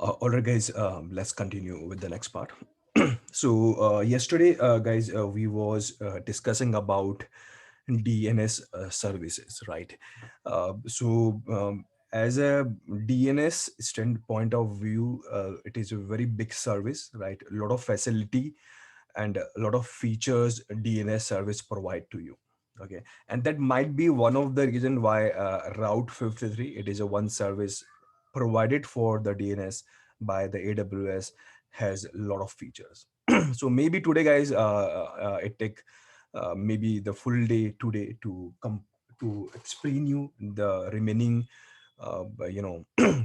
All right, guys, let's continue with the next part. So yesterday, guys, we was discussing about DNS services, right? As a DNS standpoint of view, it is a very big service, right? A lot of facility and a lot of features DNS service provide to you. Okay, and that might be one of the reason why Route 53, it is a one service provided for the DNS by the AWS, has a lot of features. So maybe today, guys, it take maybe the full day today to come to explain you the remaining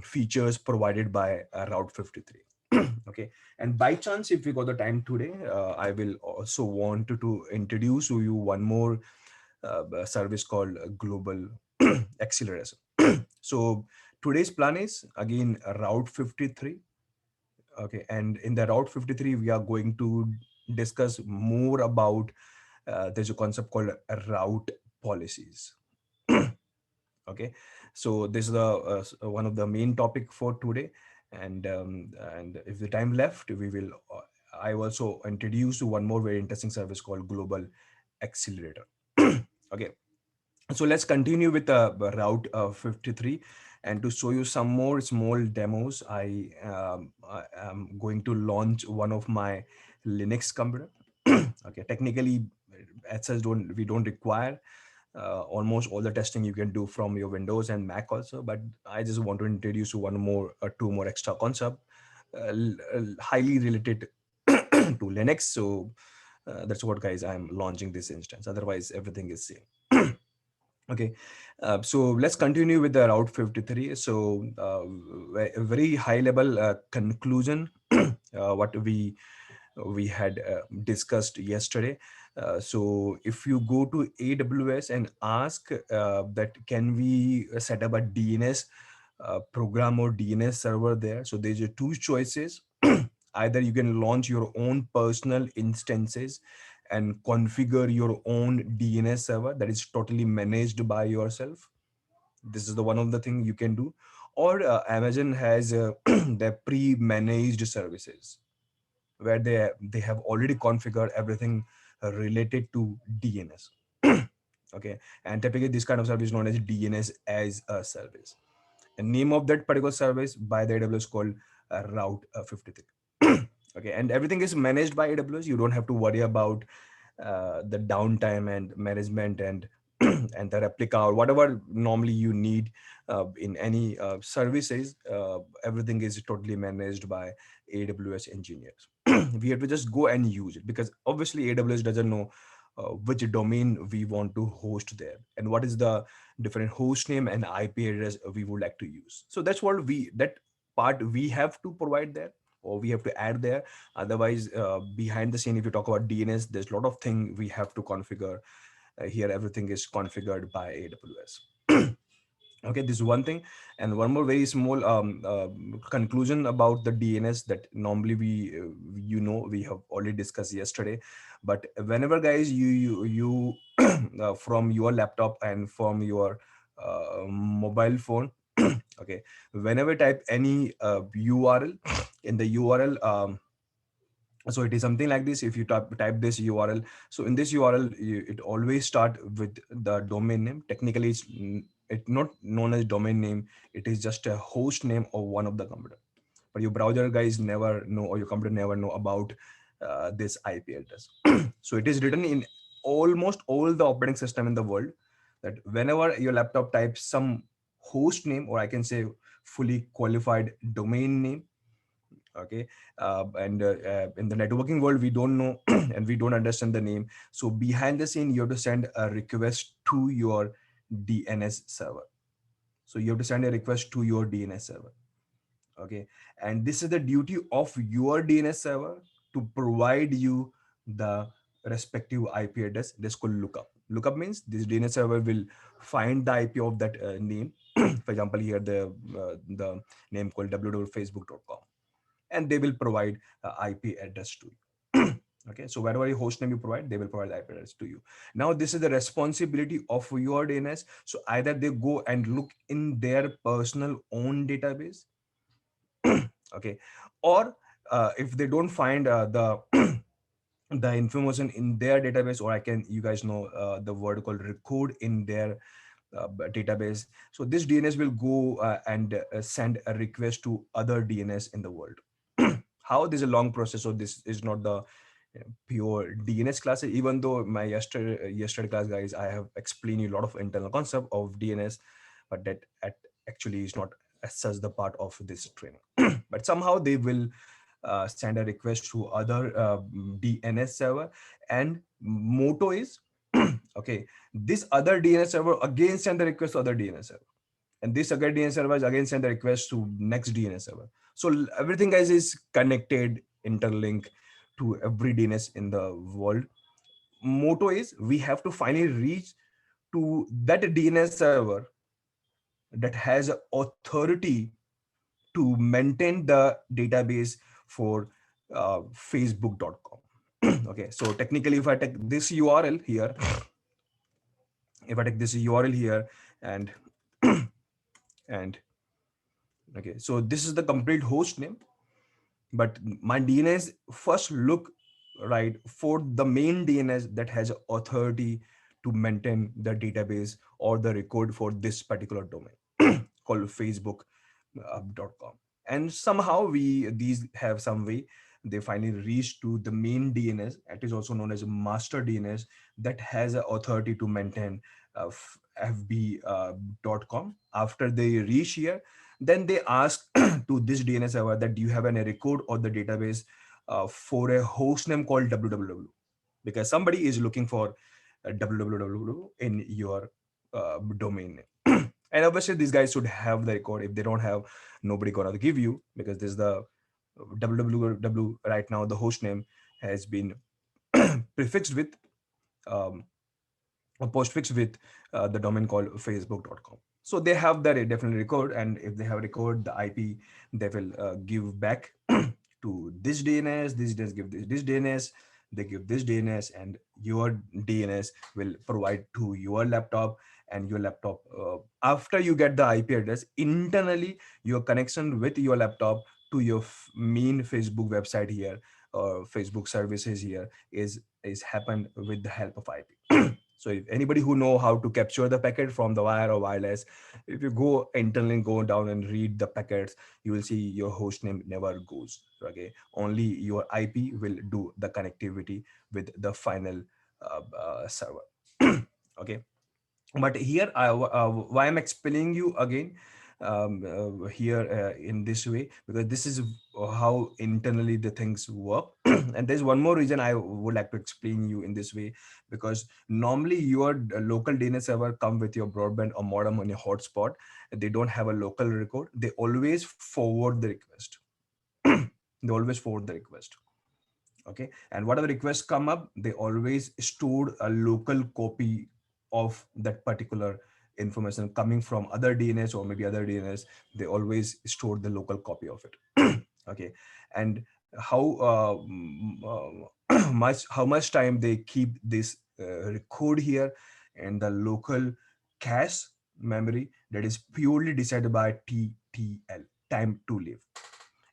features provided by Route 53. Okay, and by chance, if we got the time today, I will also want to introduce to you one more service called Global Acceleration. So today's plan is again Route 53. Okay, and in the Route 53, we are going to discuss more about there's a concept called route policies. Okay, so this is the one of the main topic for today, and if the time left, we will I also introduce one more very interesting service called Global Accelerator. Okay, so let's continue with Route 53, and to show you some more small demos, I am going to launch one of my Linux computer. Okay, technically, as such, we don't require almost all the testing you can do from your Windows and Mac also, but I just want to introduce you one more or two more extra concept highly related to Linux. So that's what, guys, I'm launching this instance. Otherwise, everything is same. Okay, so let's continue with the Route 53. So a very high level conclusion, what we had discussed yesterday. So if you go to AWS and ask that can we set up a DNS program or DNS server there, so there's two choices. Either you can launch your own personal instances and configure your own DNS server that is totally managed by yourself. This is the one of the thing you can do. Or Amazon has their pre-managed services where they have already configured everything related to DNS. Okay, and typically this kind of service is known as DNS as a service. The name of that particular service by the AWS called Route 53. Okay, and everything is managed by AWS. You don't have to worry about the downtime and management and and the replica or whatever normally you need in any services. Everything is totally managed by AWS engineers. We have to just go and use it because obviously AWS doesn't know which domain we want to host there and what is the different host name and IP address we would like to use. So that's what that part we have to provide there, or we have to add there. Otherwise, behind the scene, if you talk about DNS, there's a lot of things we have to configure. Here, everything is configured by AWS. Okay, this is one thing, and one more very small conclusion about the DNS that normally we have already discussed yesterday. But whenever, guys, you from your laptop and from your mobile phone, okay, whenever type any URL in the URL, so it is something like this. If you type this URL, so in this URL it always start with the domain name. Technically it's not known as domain name, it is just a host name of one of the computer, but your browser guys never know, or your computer never know about this IP address. So it is written in almost all the operating system in the world that whenever your laptop types some host name, or I can say fully qualified domain name, okay, and in the networking world we don't know and we don't understand the name, so behind the scene you have to send a request to your DNS server. So you have to send a request to your DNS server. Okay, and this is the duty of your DNS server to provide you the respective IP address. This called lookup. Lookup means this DNS server will find the IP of that name. For example, here the name called www.facebook.com, and they will provide IP address to you. Okay, so wherever your host name you provide, they will provide the IP address to you. Now, this is the responsibility of your DNS. So either they go and look in their personal own database, Okay. Or if they don't find the the information in their database, or I can, you guys know the word called record in their database. So this DNS will go and send a request to other DNS in the world. How this is a long process, so this is not the pure DNS class. Even though my yesterday class, guys, I have explained you a lot of internal concept of DNS, but that actually is not as such the part of this training. But somehow they will send a request to other DNS server, and motto is okay, this other DNS server again send the request to other DNS server, and this other DNS server is again send the request to next DNS server. So everything, guys, is connected, interlinked to every DNS in the world. Motto is we have to finally reach to that DNS server that has authority to maintain the database for facebook.com. Okay, so technically if I take this URL here, if I take this URL here, and and okay, so this is the complete host name, but my DNS first look right for the main DNS that has authority to maintain the database or the record for this particular domain called facebook.com. And somehow we these have some way they finally reach to the main DNS. It is also known as a master DNS that has a authority to maintain fb.com. After they reach here, then they ask to this DNS server that do you have any record or the database for a host name called www, because somebody is looking for www in your domain name. And obviously these guys should have the record. If they don't have, nobody gonna give you, because this is the www. Right now the host name has been prefixed with um, a postfix with the domain called facebook.com. So they have that definitely record, and if they have record the IP, they will give back to this DNS. This DNS give this DNS, they give this DNS, and your DNS will provide to your laptop. And your laptop, after you get the IP address, internally your connection with your laptop to your main Facebook website here, or Facebook services here, is happened with the help of IP. So if anybody who know how to capture the packet from the wire or wireless, if you go internally, go down and read the packets, you will see your host name never goes. Okay, only your IP will do the connectivity with the final server. Okay, but here why I'm explaining you again here in this way, because this is how internally the things work. And there's one more reason I would like to explain you in this way, because normally your local DNS server come with your broadband or modem on your hotspot. They don't have a local record, they always forward the request. They always forward the request. Okay, and whatever requests come up, they always stored a local copy of that particular information coming from other DNS or maybe other DNS. They always stored the local copy of it. Okay, and how how much time they keep this record here, and the local cache memory, that is purely decided by TTL, time to live.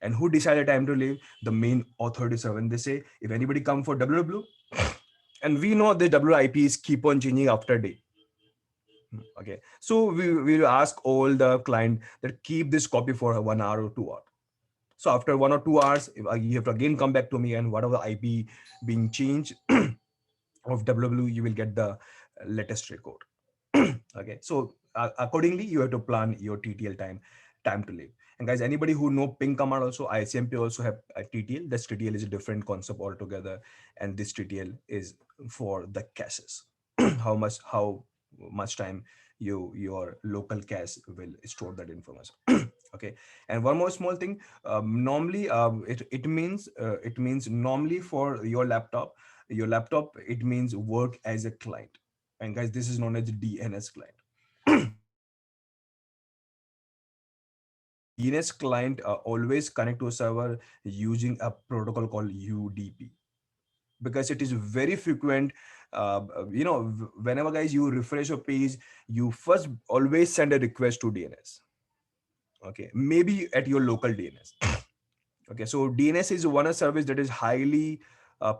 And who decided time to live? The main authority server. When they say if anybody come for www, and we know the WIPs keep on changing after day. Okay, so we will ask all the client that keep this copy for 1 hour or 2 hours. So after 1 or 2 hours, you have to again come back to me, and whatever IP being changed of www, you will get the latest record. Okay, so accordingly you have to plan your TTL time to live. And guys, anybody who know ping command, also ICMP also have a TTL. This TTL is a different concept altogether, and this TTL is for the caches. How much time your local cache will store that information. Okay, and one more small thing. Normally it means normally for your laptop, it means work as a client. And guys, this is known as DNS client. DNS client always connect to a server using a protocol called UDP, because it is very frequent. Whenever, guys, you refresh your page, you first always send a request to DNS. Okay, maybe at your local DNS. Okay, so DNS is one a service that is highly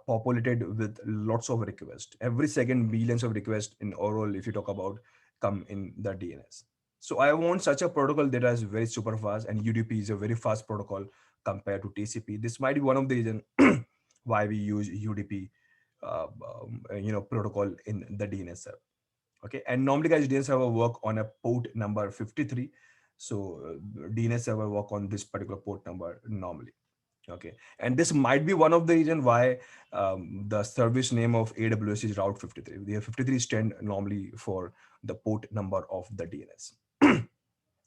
populated with lots of requests. Every second, billions of requests in oral, if you talk about, come in the DNS. So I want such a protocol that is very super fast, and UDP is a very fast protocol compared to TCP. This might be one of the reasons why we use UDP, protocol in the DNS server. Okay, and normally guys, DNS server work on a port number 53. So DNS server work on this particular port number normally. Okay, and this might be one of the reason why the service name of AWS is Route 53. The 53 stand normally for the port number of the DNS.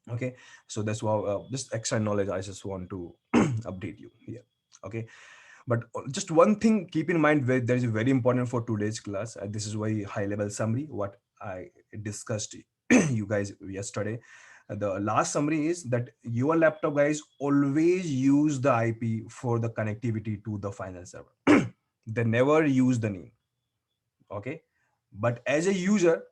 Okay, so that's why just extra knowledge I just want to update you here. Okay, but just one thing keep in mind, where that is very important for today's class. This is very high level summary what I discussed you guys yesterday. The last summary is that your laptop guys always use the IP for the connectivity to the final server. They never use the name. Okay, but as a user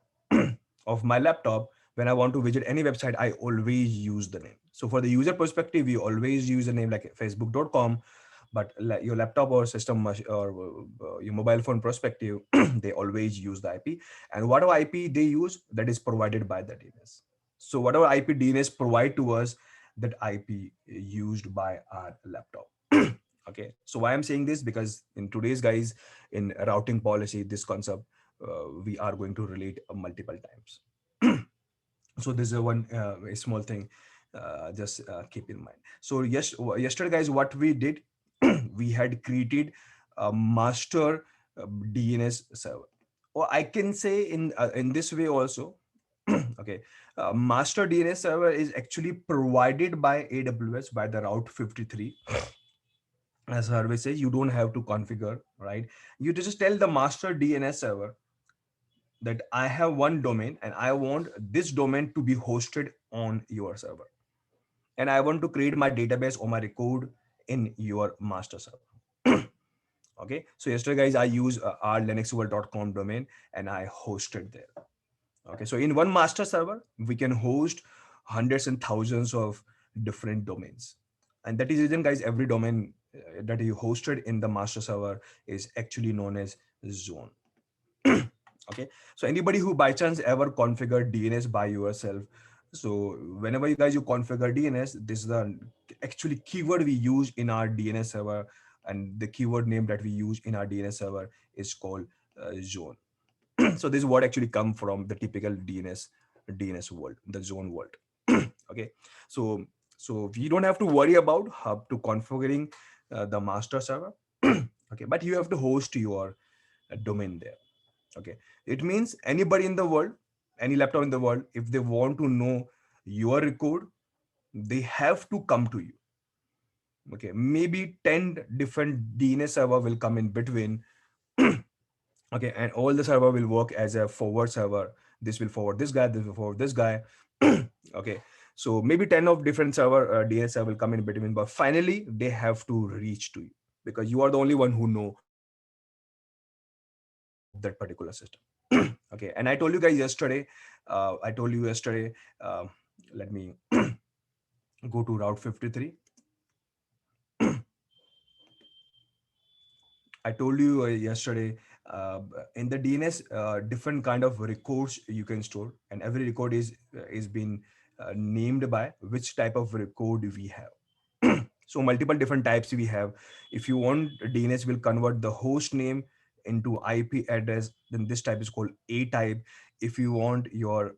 of my laptop, when I want to visit any website, I always use the name. So for the user perspective, we always use a name like facebook.com, but your laptop or system or your mobile phone perspective, they always use the IP, and whatever IP they use, that is provided by the DNS. So whatever IP DNS provide to us, that IP used by our laptop. Okay, so why I'm saying this, because in today's guys, in routing policy, this concept we are going to relate multiple times. So this is a small thing, just keep in mind. So yes, yesterday guys, what we did, we had created a master DNS server, or I can say in this way also. Okay, master DNS server is actually provided by AWS by the Route 53 services. You don't have to configure, right? You just tell the master DNS server that I have one domain and I want this domain to be hosted on your server. And I want to create my database or my record in your master server. Okay. So yesterday, guys, I use our linuxworld.com domain and I hosted there. Okay. So in one master server, we can host hundreds and thousands of different domains. And that is the reason, guys, every domain that you hosted in the master server is actually known as zone. Okay, so anybody who by chance ever configured DNS by yourself, so whenever you guys you configure DNS, this is the actually keyword we use in our DNS server, and the keyword name that we use in our DNS server is called zone. So this is what actually come from the typical DNS world, the zone world. Okay, so we don't have to worry about how to configuring the master server. Okay, but you have to host your domain there. Okay, it means anybody in the world, any laptop in the world, if they want to know your record, they have to come to you. Okay, maybe 10 different DNS server will come in between. Okay, and all the server will work as a forward server. This will forward this guy, this will forward this guy. Okay, so maybe 10 of different server DNS server will come in between, but finally they have to reach to you, because you are the only one who know the record of that particular system. Okay, and I told you guys yesterday, uh, let me go to Route 53. I told you yesterday, uh, in the DNS, different kind of records you can store, and every record is being named by which type of record we have. So multiple different types we have. If you want, DNS will convert the host name into IP address, then this type is called A type. If you want your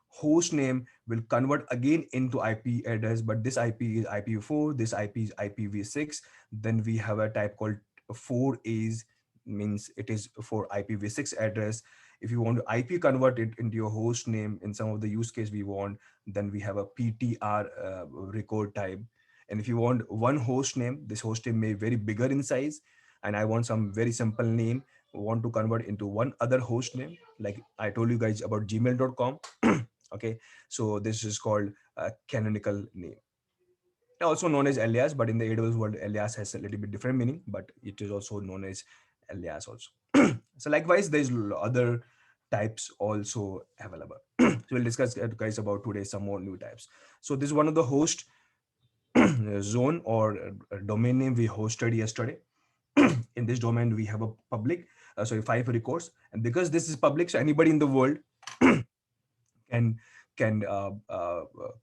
host name will convert again into IP address, but this IP is IPv4, this IP is IPv6. Then we have a type called 4As, means it is for IPv6 address. If you want to IP convert it into your host name, in some of the use case we want, then we have a PTR record type. And if you want one host name, this host name may very bigger in size, and I want some very simple name, want to convert into one other host name, like I told you guys about gmail.com. Okay, so this is called a canonical name, also known as alias, but in the AWS world, alias has a little bit different meaning, but it is also known as alias also. So likewise, there's other types also available. So we'll discuss guys about today some more new types. So this is one of the host. zone or domain name we hosted yesterday. In this domain, we have a public, sorry, 5 records. And because this is public, so anybody in the world can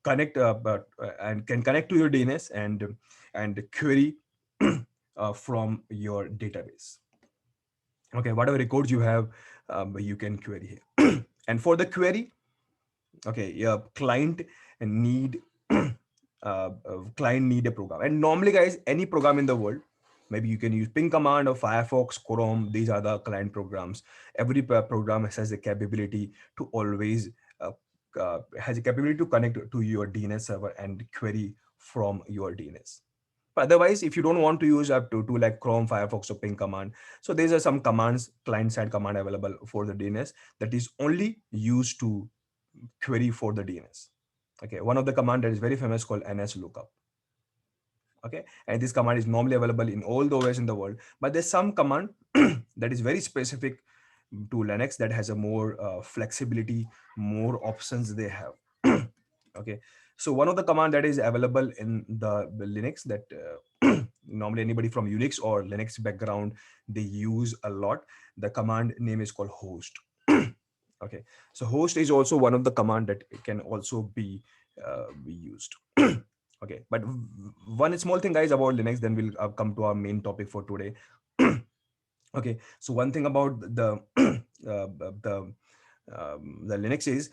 connect and can connect to your DNS and query from your database. Okay, whatever records you have, you can query here. And for the query, okay, your need client need a program. And normally, guys, any program in the world, maybe you can use ping command or Firefox, Chrome. These are the client programs. Every program has the capability to always has a capability to connect to your DNS server and query from your DNS. But otherwise, if you don't want to use up to like Chrome, Firefox, or ping command, so these are some commands, client side command available for the DNS that is only used to query for the DNS. Okay, one of the command that is very famous called ns lookup. Okay, and this command is normally available in all the OS in the world, but there's some command that is very specific to Linux that has a more flexibility, more options they have. Okay, so one of the command that is available in the Linux that normally anybody from Unix or Linux background they use a lot. The command name is called host. Okay, so host is also one of the command that can also be used. Okay, but one small thing, guys, about Linux, then we'll come to our main topic for today. Okay, so one thing about the the Linux is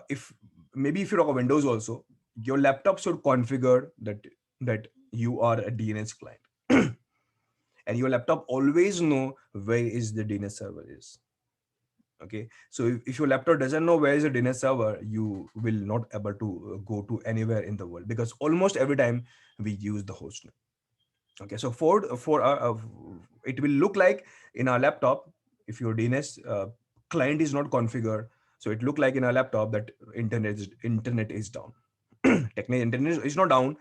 if maybe if you talk about Windows also, your laptop should configure that you are a DNS client, and your laptop always know where is the DNS server is. Okay, so if your laptop doesn't know where is the DNS server, you will not able to go to anywhere in the world, because almost every time we use the host name. Okay, so for it will look like in our laptop, if your DNS client is not configured, so it look like in our laptop that internet is down. Technically internet is not down,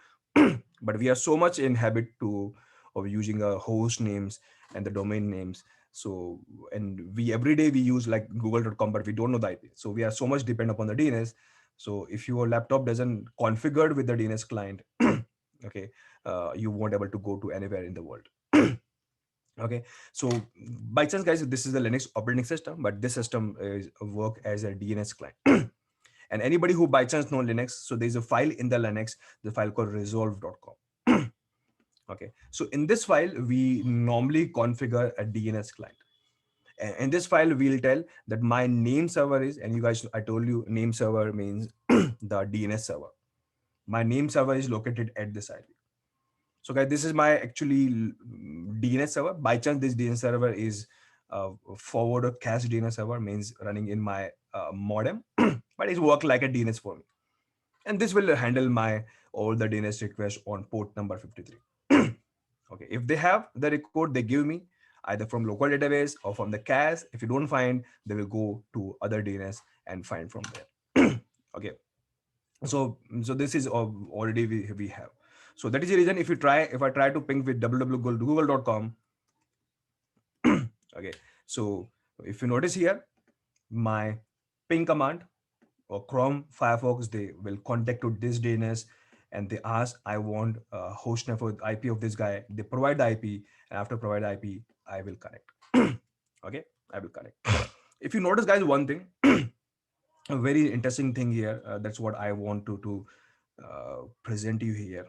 but we are so much in habit to of using host names and the domain names. So, and we every day we use like google.com, but we don't know the IP, so we are so much depend upon the DNS. So if your laptop doesn't configured with the DNS client, okay, you won't able to go to anywhere in the world. Okay, so by chance, guys, this is the Linux operating system, but this system is work as a DNS client. And anybody who by chance know Linux, so there's a file in the Linux, the file called resolve.com. Okay, so in this file we normally configure a DNS client. In this file we'll tell that my name server is, and you guys, I told you name server means the DNS server. My name server is located at this IP. So guys, this is my actually DNS server. By chance, this DNS server is forward or cache DNS server, means running in my modem, but it work like a DNS for me. And this will handle my all the DNS requests on port number 53. Okay, if they have the record, they give me either from local database or from the cache. If you don't find, they will go to other DNS and find from there. Okay, so this is already we have. So that is the reason if I try to ping with www.google.com. Okay, so if you notice here, my ping command or Chrome, Firefox, they will contact to this DNS and they ask, I want a host name for IP of this guy. They provide the IP, and after provide the IP, I will connect. Okay, I will connect. If you notice, guys, one thing, a very interesting thing here. That's what I want present you here.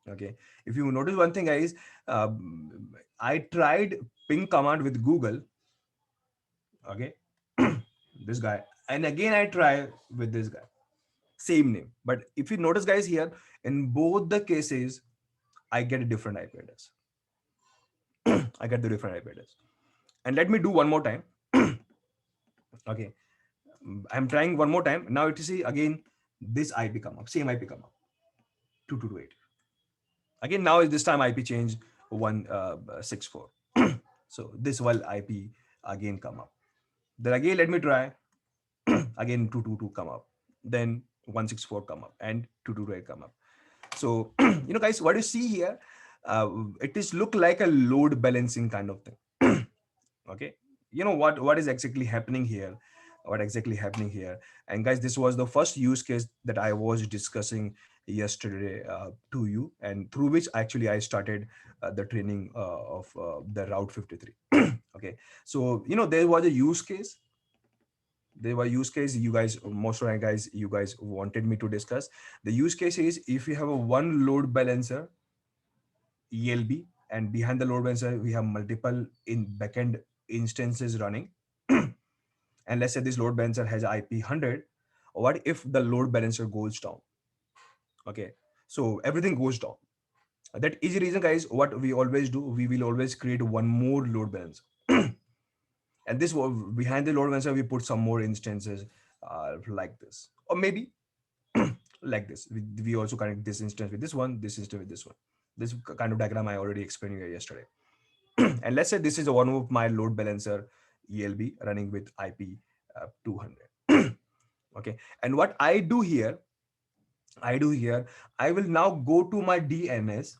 Okay, if you notice one thing, guys, I tried ping command with Google. Okay, this guy, and again I try with this guy, same name. But if you notice, guys, here in both the cases, I get a different IP address. I get the different IP address. And let me do one more time. Okay, I'm trying one more time. Now you see again this IP come up, same IP come up, 2228. Again, now this time IP change 164. So this one IP again come up. Then again, let me try again 222 come up. Then 164 come up and 228 come up. So, guys, what you see here, it is look like a load balancing kind of thing. Okay, what is exactly happening here? What exactly happening here? And guys, this was the first use case that I was discussing yesterday to you, and through which actually I started the training of the Route 53. Okay, so there was a use case. There were use case you guys, most of you guys, wanted me to discuss. The use case is if you have a one load balancer ELB, and behind the load balancer we have multiple in backend instances running. And let's say this load balancer has IP 100. What if the load balancer goes down? Okay, so everything goes down. That is the reason, guys, what we always do, we will always create one more load balancer. And this behind the load balancer we put some more instances like this, or maybe like this. We also connect this instance with this one, this instance with this one. This kind of diagram I already explained you yesterday. And let's say this is one of my load balancer ELB running with IP 200. Okay, and what I do here, I will now go to my DNS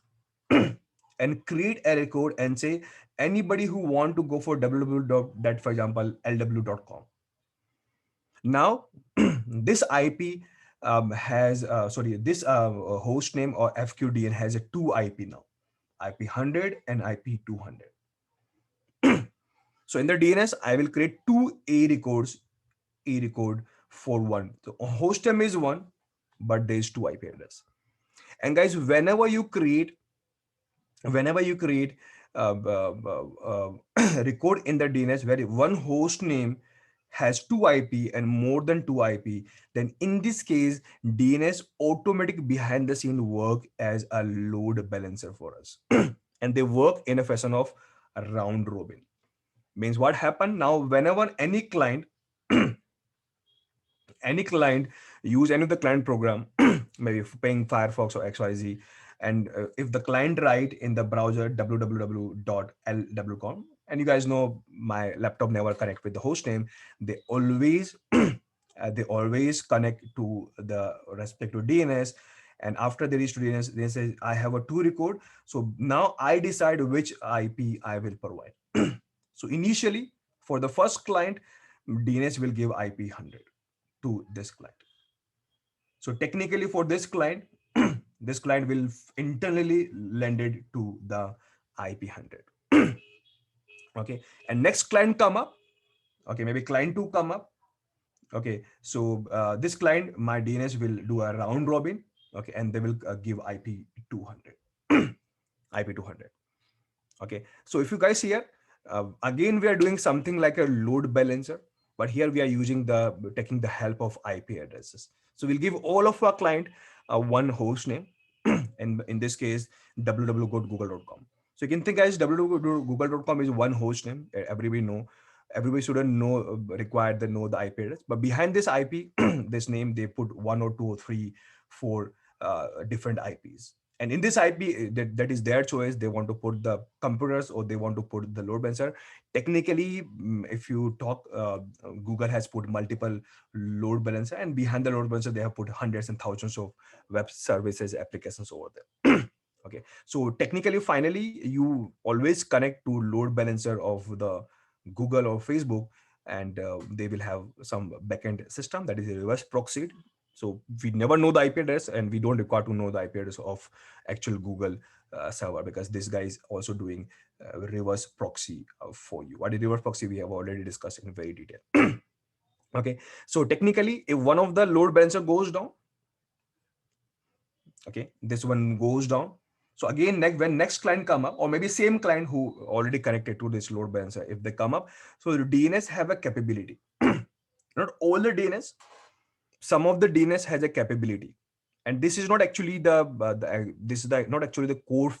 and create a record and say anybody who want to go for www. For example, lw.com. Now this IP has sorry, this host name or FQDN has a two IP now, IP 100 and IP 200. So in the DNS, I will create two A record for one. So host name is one, but there is two IP address. And guys, whenever you create record in the DNS where one host name has two IP and more than two IP, then in this case, DNS automatic behind the scene work as a load balancer for us. And they work in a fashion of a round robin. Means what happened now, whenever any client use any of the client program, maybe paying Firefox or XYZ, and if the client write in the browser www.lw.com, and you guys know my laptop never connect with the host name, they always connect to the respective DNS. And after they reach to DNS, they say I have a two record, so now I decide which IP I will provide. So initially for the first client, DNS will give IP 100 to this client. So technically for this client, this client will internally lend it to the IP 100. Okay, and next client come up. Okay, maybe client 2 come up. Okay, so this client, my DNS will do a round robin. Okay, and they will give IP 200. IP 200. Okay, so if you guys here, again we are doing something like a load balancer, but here we are taking the help of IP addresses. So we'll give all of our client one host name, and in this case www.google.com. So you can think, guys, www.google.com is one host name. Everybody shouldn't require the know the IP address, but behind this IP this name they put one or two or three, four different IPs. And in this IP, that is their choice. They want to put the computers or they want to put the load balancer. Technically, if you talk, Google has put multiple load balancer, and behind the load balancer, they have put hundreds and thousands of web services applications over there. Okay, so technically, finally, you always connect to load balancer of the Google or Facebook, and they will have some backend system that is a reverse proxied. So we never know the IP address, and we don't require to know the IP address of actual Google server, because this guy is also doing reverse proxy for you. What is reverse proxy? We have already discussed in very detail. Okay, so technically, if one of the load balancer goes down, okay, this one goes down. So again, when next client come up, or maybe same client who already connected to this load balancer, if they come up, so the DNS have a capability. Not all the DNS, some of the DNS has a capability, and this is not actually not actually the core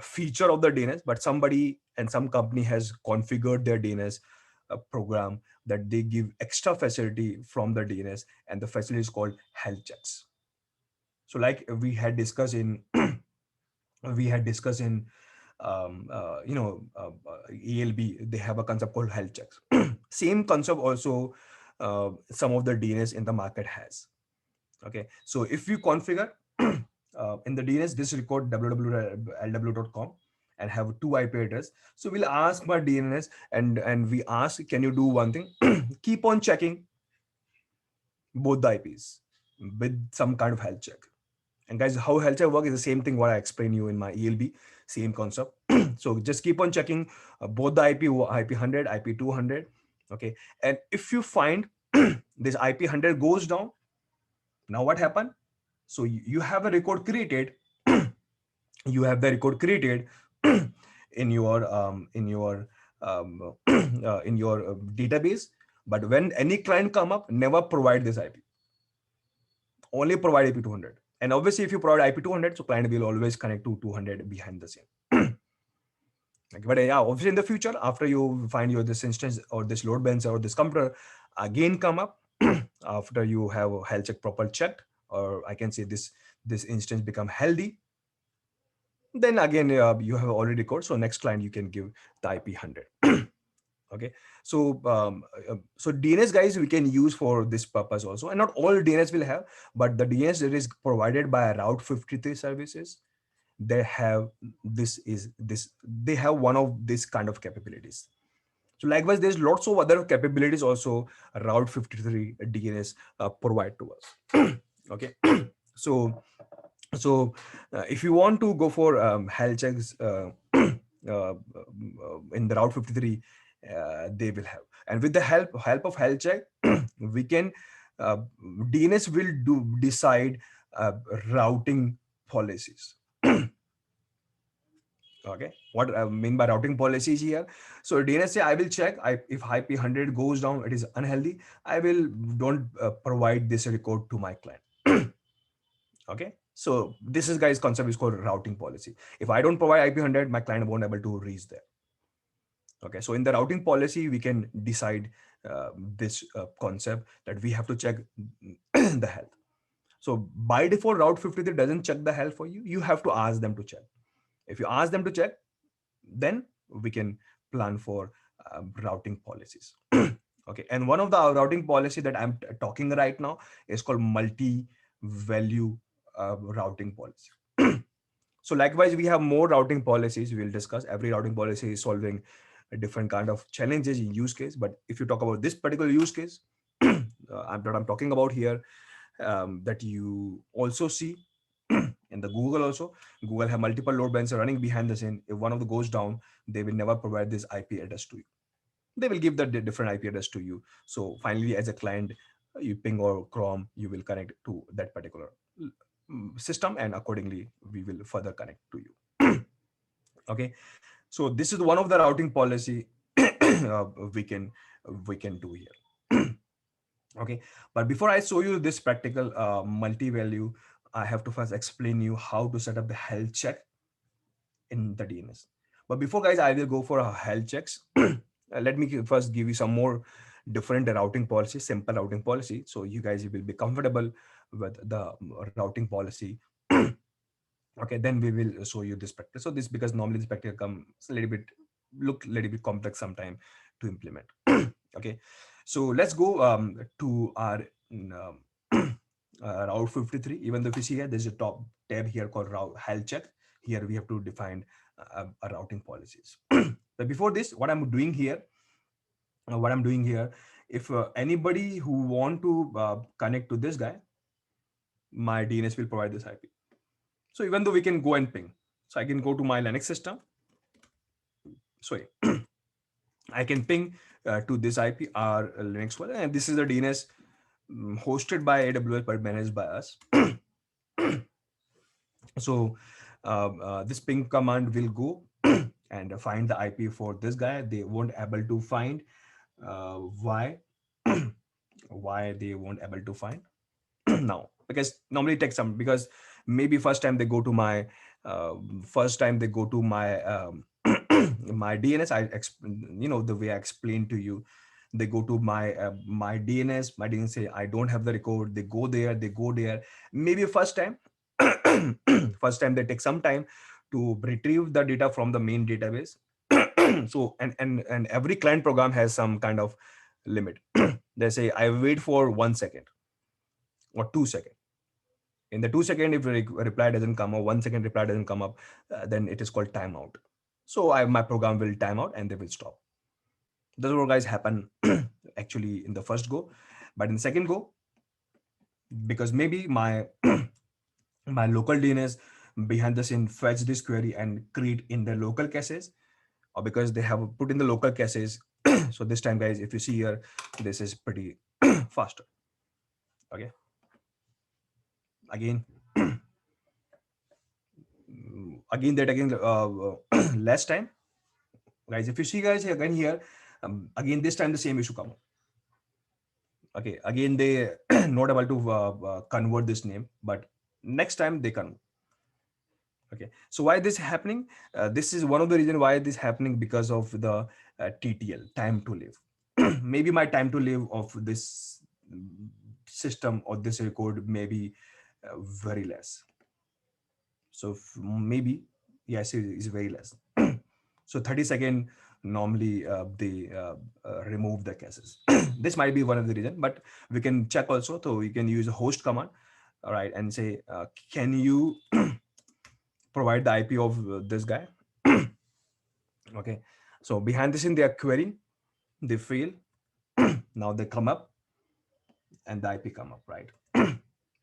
feature of the DNS, but somebody and some company has configured their DNS program that they give extra facility from the DNS, and the facility is called health checks. So like we had discussed in ELB, they have a concept called health checks. Same concept also some of the DNS in the market has. Okay, so if you configure in the DNS this record www.lw.com and have two IP address, so we'll ask my DNS, and we ask, can you do one thing? Keep on checking both the IPs. with some kind of health check. And guys, how health check work is the same thing what I explained you in my ELB, same concept. So just keep on checking both the IP 100, IP 200. Okay. And if you find this IP 100 goes down, now what happened? So you have a record created. You have the record created in your database. But when any client come up, never provide this IP. Only provide IP 200. And obviously, if you provide IP 200, so client will always connect to 200 behind the scene. But yeah, obviously in the future, after you find your this instance or this load balancer or this computer again come up, after you have a health check proper checked, or I can say this instance become healthy, then again you have already code. So next client you can give the IP 100. Okay. So so DNS, guys, we can use for this purpose also, and not all DNS will have, but the DNS that is provided by Route53 services, they have they have one of this kind of capabilities. So likewise, there's lots of other capabilities also Route53 DNS provide to us. Okay. So if you want to go for health checks in the Route 53, they will have. And with the help of health check, we can uh, DNS will decide routing policies. Okay, what I mean by routing policies here. So DNS say I will check if IP 100 goes down, it is unhealthy. I will don't provide this record to my client. Okay, so this is, guys, concept is called routing policy. If I don't provide IP 100, my client won't able to reach there. Okay, so in the routing policy, we can decide this concept that we have to check the health. So by default, Route 53 doesn't check the health for you. You have to ask them to check. If you ask them to check, then we can plan for routing policies. Okay, and one of the routing policy that I'm talking right now is called multi-value routing policy. So likewise, we have more routing policies we will discuss. Every routing policy is solving a different kind of challenges in use case. But if you talk about this particular use case that I'm talking about here, that you also see in the Google also. Google have multiple load balancers running behind the scene. If one of the goes down, they will never provide this IP address to you. They will give the different IP address to you. So finally, as a client, you ping or Chrome, you will connect to that particular system, and accordingly, we will further connect to you. Okay, so this is one of the routing policy we can do here. Okay, but before I show you this practical multi-value, I have to first explain you how to set up the health check in the DNS. But before, guys, I will go for a health checks. Let me first give you some more different routing policy, simple routing policy, so you guys will be comfortable with the routing policy. Okay, then we will show you this practice. So this, because normally this practice comes a little bit look a little bit complex sometime to implement. Okay, so let's go to our Route 53. Even though if you see here, there's a top tab here called route health check. Here we have to define a routing policies. But before this, what I'm doing here, if anybody who want to connect to this guy, my DNS will provide this IP. So even though we can go and ping, so I can go to my Linux system. Sorry, I can ping to this IP, our Linux one, and this is the DNS hosted by AWS but managed by us. So this ping command will go and find the IP for this guy. They won't able to find why why they won't able to find now, because normally it takes some, because maybe first time they go to my my DNS. The way I explained to you, they go to my DNS. My DNS say I don't have the record. They go there. Maybe first time, first time they take some time to retrieve the data from the main database. So and every client program has some kind of limit. They say I wait for 1 second or 2 seconds. In the 2 second, if reply doesn't come, or 1 second reply doesn't come up, then it is called timeout. So my program will time out and they will stop. Those all, guys, happen actually in the first go. But in the second go, because maybe my my local DNS behind the scene fetch this query and create in the local caches, or because they have put in the local caches. So this time, guys, if you see here, this is pretty faster. Okay, again, again that again less time, guys. If you see, guys, again here, again this time the same issue come. Okay, again they not able to convert this name, but next time they can. Okay, so why this happening? This is one of the reason why this happening, because of the TTL, time to live. Maybe my time to live of this system or this record may be very less. So maybe yes, it is very less. So 30-second normally they remove the caches. This might be one of the reason, but we can check also. So we can use a host command, all right, and say, can you provide the IP of this guy? Okay, so behind this in their query, they fail. Now they come up and the IP come up, right?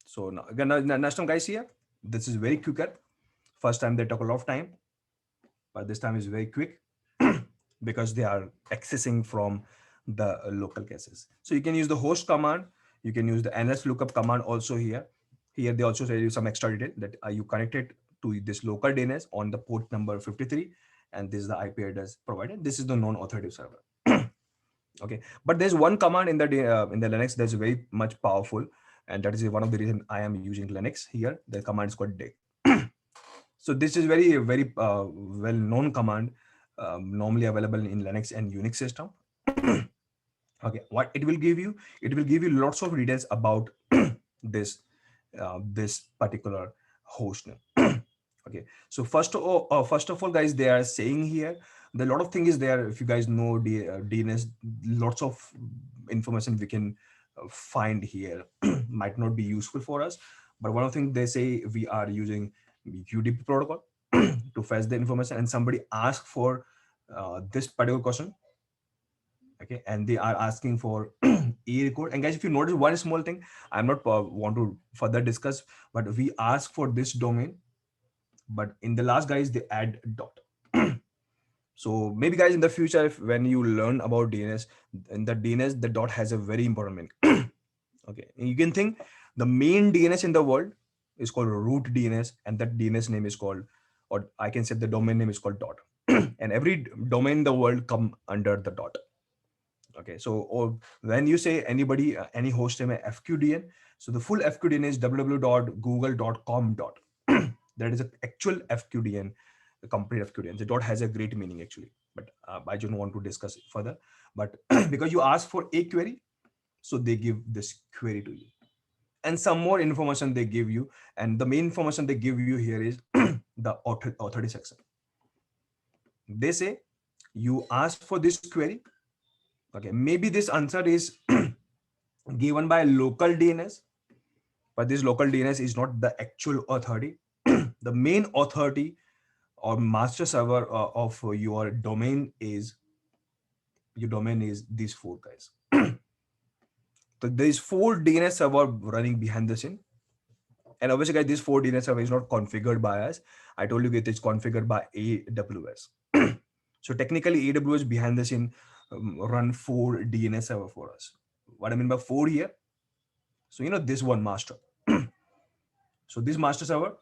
So now again, next time, guys, here, this is very quicker. First time they took a lot of time, but this time is very quick because they are accessing from the local caches. So you can use the host command. You can use the NS lookup command also here. Here they also tell you some extra detail that you connected to this local DNS on the port number 53, and this is the IP address provided. This is the non-authoritative server. Okay, but there's one command in the Linux that's very much powerful, and that is one of the reason I am using Linux here. The command is called dig. So this is very well-known command, normally available in Linux and Unix system. Okay, what it will give you? It will give you lots of details about this this particular host name. Okay, so first of all, guys, they are saying here the lot of thing is there. If you guys know DNS, lots of information we can find here might not be useful for us, but one of the things they say, we are using UDP protocol to fetch the information, and somebody asked for this particular question. Okay, and they are asking for a record. And guys, if you notice one small thing, I'm not want to further discuss, but we ask for this domain, but in the last, guys, they add dot. So maybe, guys, in the future, if when you learn about DNS, in the DNS, the dot has a very important meaning. Okay, and you can think the main DNS in the world is called root DNS, and that DNS name is called, or I can say the domain name is called dot. And every domain in the world come under the dot. Okay, so or when you say anybody, any host name FQDN, so the full FQDN is www.google.com. That is an actual FQDN, the complete FQDN. The dot has a great meaning actually, but I don't want to discuss it further. But because you ask for a query, so they give this query to you, and some more information they give you, and the main information they give you here is the authority section. They say you ask for this query. Okay, maybe this answer is given by local DNS, but this local DNS is not the actual authority. The main authority or master server of your domain is these four guys. So there is four DNS server running behind the scene, and obviously, guys, this four DNS server is not configured by us. I told you it is configured by AWS. So technically, AWS behind the scene run four DNS server for us. What I mean by four here, so this one master. So this master server,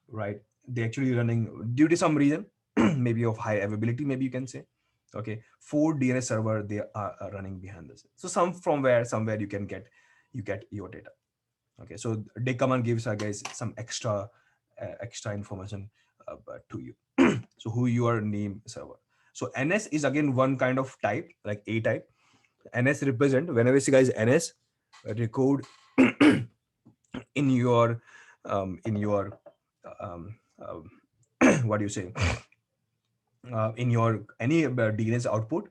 right? They actually running due to some reason, maybe of high availability, maybe you can say. Okay, four DNS server they are running behind this. So somewhere you get your data. Okay, so dig command gives guys some extra information to you. So who your name server. So NS is again one kind of type, like A type. NS represent, whenever you see, guys, NS record in your um, what do you say, in your any DNS output.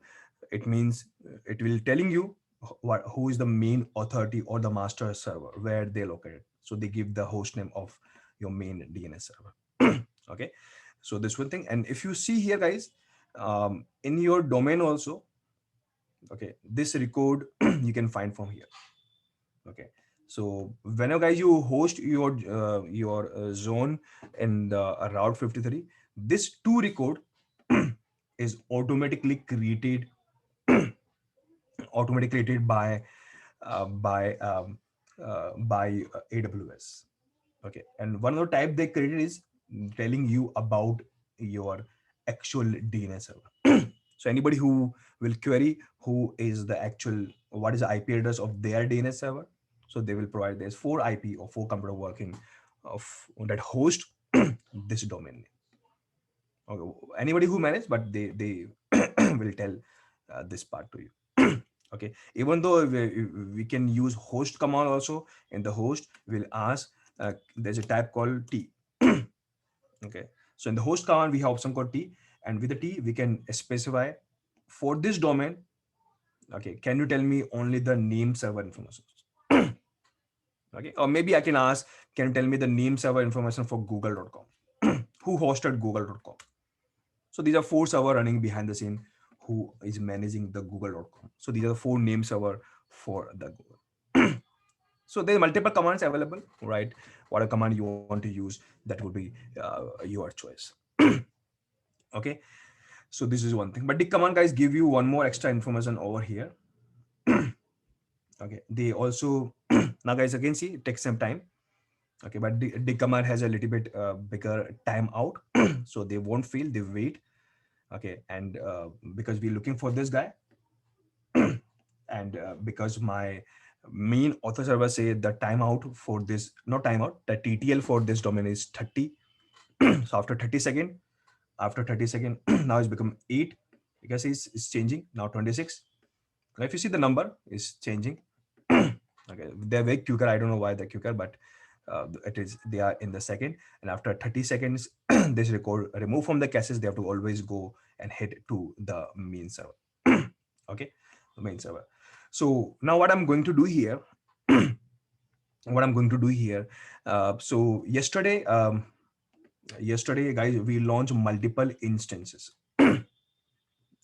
It means it will telling you who is the main authority or the master server, where they located. So they give the host name of your main DNS server. Okay, so this one thing. And if you see here, guys, in your domain also, okay, this record you can find from here. Okay, So whenever guys you host your zone in the Route 53, this to record is automatically created by AWS. Okay, and one of the type they created is telling you about your actual DNS server. So anybody who will query who is the actual what is the IP address of their DNS server, so they will provide there's four IP or four computer working of that host this domain name. Okay, anybody who manage, but they will tell this part to you. Okay, even though we can use host command also. In the host we'll ask there's a type called T. Okay, so in the host command we have option called T, and with the T we can specify for this domain. Okay, can you tell me only the name server information? Okay, or maybe I can ask, can you tell me the name server information for google.com? Who hosted google.com? So these are four server running behind the scene who is managing the google.com. So these are the four name server for the Google. So there are multiple commands available, right? What a command you want to use, that would be your choice. Okay, so this is one thing. But the command guys give you one more extra information over here. Okay, they also now guys again see it takes some time. Okay, but the command has a little bit bigger timeout, so they won't fail. They wait. Okay, and because we're looking for this guy, and because my main author server say the timeout for this, not timeout, the TTL for this domain is 30. So after 30 second, now it's become 8 because it's changing now 26. Now if you see the number is changing. Okay, they're very quicker. I don't know why they're quicker, but it is they are in the second. And after 30 seconds, this record remove from the caches. They have to always go and hit to the main server. Okay, the main server. So now what I'm going to do here, what I'm going to do here. So yesterday, guys, we launched multiple instances.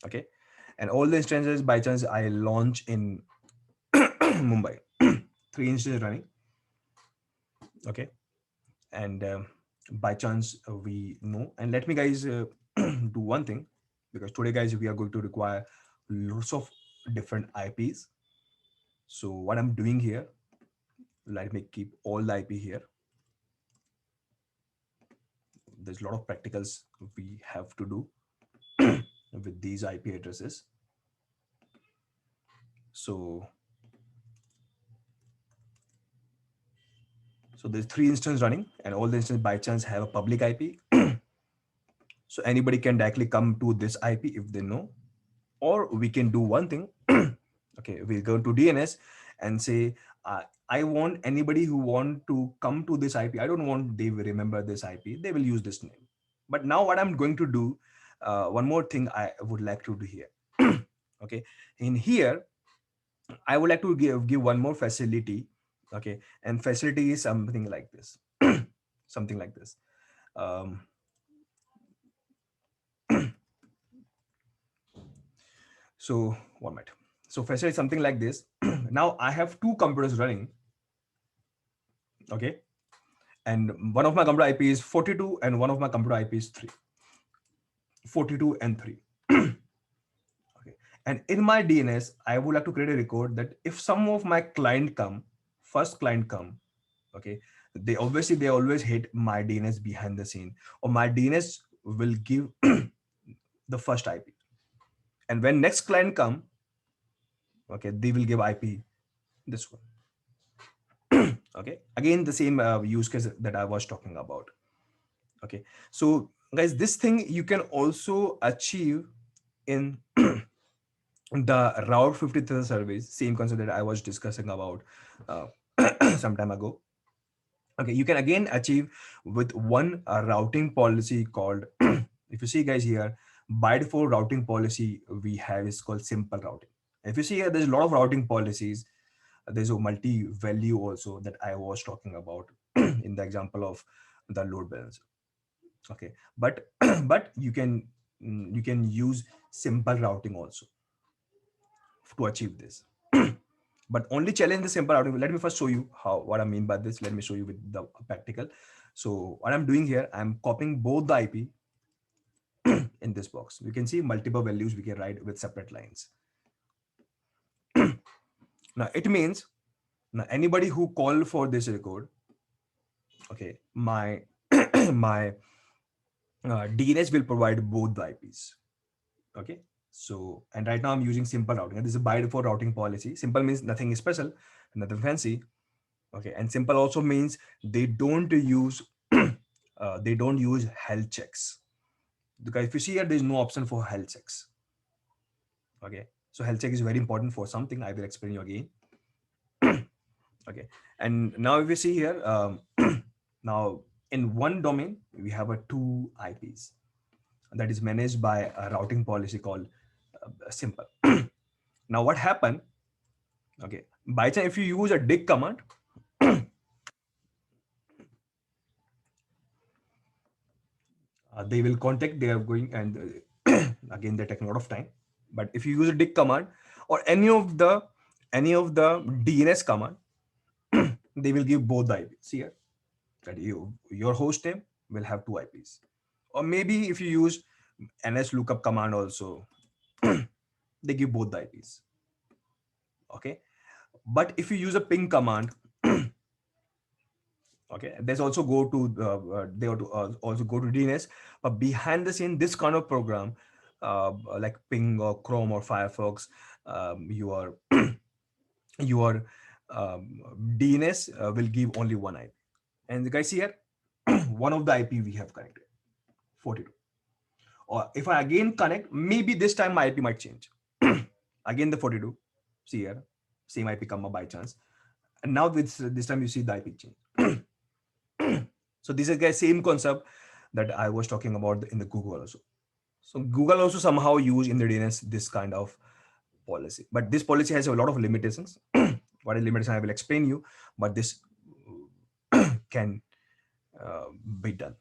Okay, and all the instances by chance I launch in Mumbai. Three instances running. Okay, and by chance we know. And let me guys do one thing, because today guys we are going to require lots of different IPs. So what I'm doing here, let me keep all the IP here. There's a lot of practicals we have to do with these IP addresses. So there's three instances running, and all the instances by chance have a public IP. So anybody can directly come to this IP if they know, or we can do one thing. Okay, we go to DNS and say, I want anybody who want to come to this IP. I don't want they will remember this IP. They will use this name. But now what I'm going to do, one more thing I would like to do here. Okay, in here, I would like to give one more facility. Okay, and facility is something like this. Something like this. Um, so one minute. So facility is something like this. Now I have two computers running. Okay, and one of my computer IP is 42 and one of my computer IP is 3. 42 and 3. Okay, and in my DNS I would like to create a record that if some of my client come, first client come, okay, they always hit my DNS behind the scene, or my DNS will give the first IP, and when next client come, okay, they will give IP this one. Okay, again the same use case that I was talking about. Okay, so guys, this thing you can also achieve in the Route 53 service, same concept that I was discussing about uh, some time ago. Okay, you can again achieve with one routing policy called, if you see guys here, by default routing policy we have is called simple routing. If you see here, there's a lot of routing policies. There's a multi-value also that I was talking about in the example of the load balancer. Okay, but but you can use simple routing also to achieve this. But only challenge the simple routing. Let me first show you how what I mean by this. Let me show you with the practical. So what I'm doing here, I'm copying both the IP in this box. You can see multiple values we can write with separate lines. Now it means now anybody who call for this record, okay, my my DNS will provide both the IPs. Okay. So, and right now I'm using simple routing. And this is a by default routing policy. Simple means nothing special, nothing fancy. Okay. And simple also means they don't use health checks. Because if you see here, there's no option for health checks. Okay. So health check is very important for something. I will explain you again. Okay. And now if you see here, now in one domain, we have a two IPs that is managed by a routing policy called simple. Now what happened? Okay, by chance if you use a dig command, they will contact. They are going and again they're taking a lot of time. But if you use a dig command or any of the DNS command, they will give both the IPs. See here that your host name will have two IPs. Or maybe if you use NS lookup command also, they give both the IPs. Okay, but if you use a ping command, okay, there's also go to they also go to DNS, but behind the scene this kind of program, like ping or Chrome or Firefox, your your DNS will give only one IP. And the guys see here, one of the IP we have connected, 42. Or if I again connect, maybe this time my IP might change. Again the 42, see here, same IP come up by chance, and now this time you see the IP change. So this is the same concept that I was talking about in the Google also. So Google also somehow use in the DNS this kind of policy, but this policy has a lot of limitations. What is limitation I will explain you, but this can be done.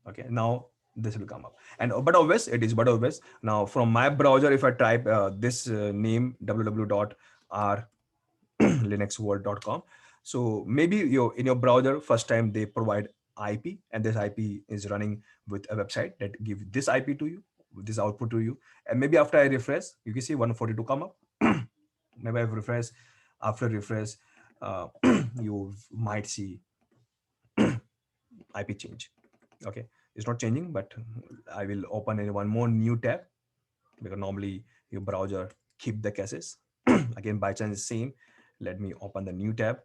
Okay, now this will come up, and but always it is but always now from my browser if I type this name www.r linuxworld.com. So maybe in your browser first time they provide IP, and this IP is running with a website that give this IP to you, this output to you, and maybe after I refresh you can see 142 come up. Maybe I refresh, after refresh you might see IP change. Okay, it's not changing, but I will open in one more new tab because normally your browser keep the caches. Again by chance same, let me open the new tab.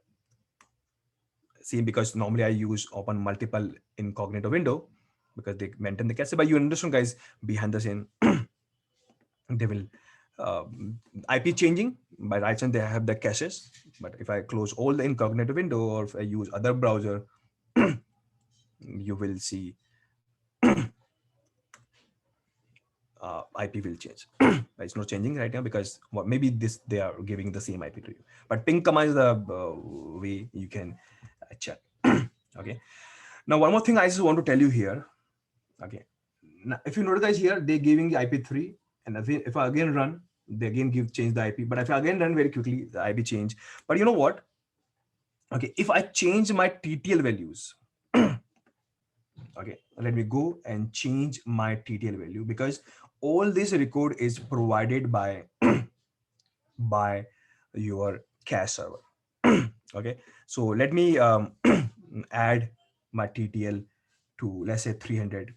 See, because normally I use open multiple incognito window because they maintain the cache, but you understand guys, behind the scene they will IP changing by right chance they have the caches. But if I close all the incognito window or if I use other browser, you will see IP will change. It's not changing right now because maybe this they are giving the same IP to you. But ping command is the way you can check. Okay. Now one more thing I just want to tell you here. Okay. Now, if you notice guys here, they're giving the IP3, and if I again run, they again change the IP. But if I again run very quickly, the IP change. But you know what? Okay, if I change my TTL values, okay, let me go and change my TTL value because all this record is provided by by your cache server. Okay, so let me add my TTL to let's say 300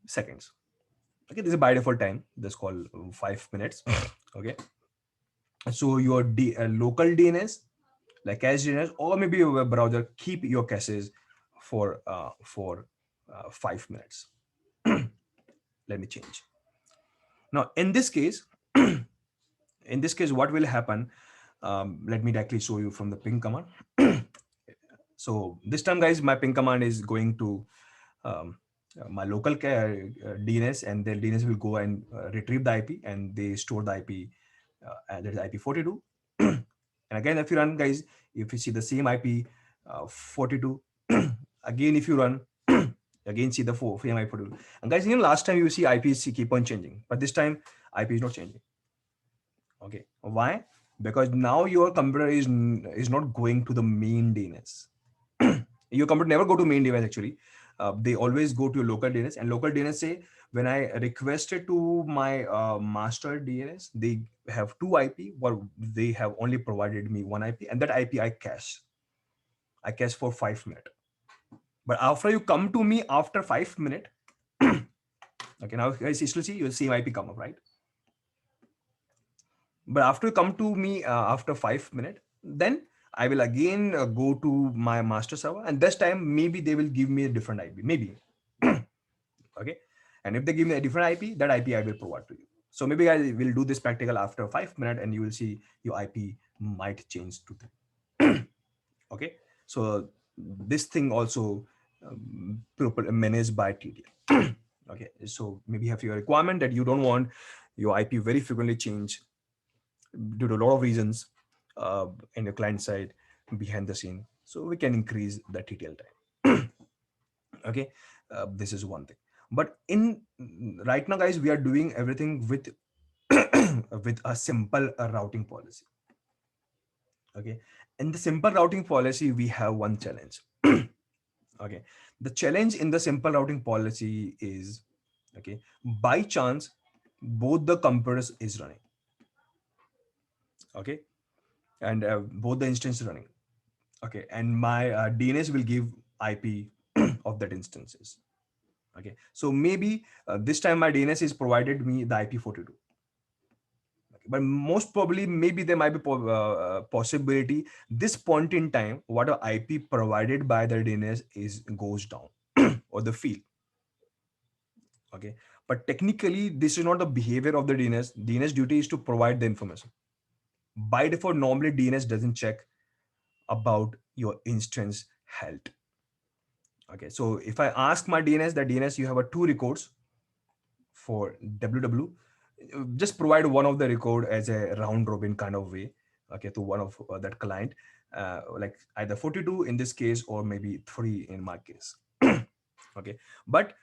seconds. Okay, this is by default time. This call 5 minutes. Okay, so your local DNS, like cache DNS, or maybe your web browser, keep your caches for 5 minutes. Let me change. Now, in this case, what will happen? Let me directly show you from the ping command. So this time, guys, my ping command is going to my local DNS, and the DNS will go and retrieve the IP, and they store the IP. That is IP 42. And again, if you run, guys, if you see the same IP 42, again, if you run, again see the same IP 42. And guys, last time you see IPs keep on changing, but this time IP is not changing. Okay, why? because now your computer is not going to the main DNS. Your computer never go to main device actually. They always go to your local DNS, and local DNS say, when I requested to my master DNS, they have two IP, well, they have only provided me one IP, and that IP I cache for 5 minutes. But after you come to me after 5 minutes, okay, now guys, you still see your same IP come up, right? But after you come to me after 5 minutes, then I will again go to my master server, and this time maybe they will give me a different IP, maybe. Okay, and if they give me a different IP, that IP I will provide to you. So maybe I will do this practical after 5 minutes, and you will see your IP might change to 3. Okay, so this thing also managed by TDL. Okay, so maybe have your requirement that you don't want your IP very frequently change due to a lot of reasons in your client side behind the scene, so we can increase the TTL time. Okay, this is one thing. But in right now guys, we are doing everything with with a simple routing policy. Okay, in the simple routing policy we have one challenge. Okay, the challenge in the simple routing policy is, okay, by chance both the computers is running, okay, and both the instance is running, okay, and my DNS will give IP of that instances. Okay, so maybe this time my DNS is provided me the IP42. Okay, but most probably maybe there might be possibility this point in time whatever IP provided by the DNS is goes down or the field. Okay, but technically this is not the behavior of the DNS duty is to provide the information. By default normally DNS doesn't check about your instance health. Okay, so if I ask my DNS that DNS you have a two records for WW, just provide one of the record as a round robin kind of way, okay, to one of that client, like either 42 in this case or maybe 3 in my case. Okay, but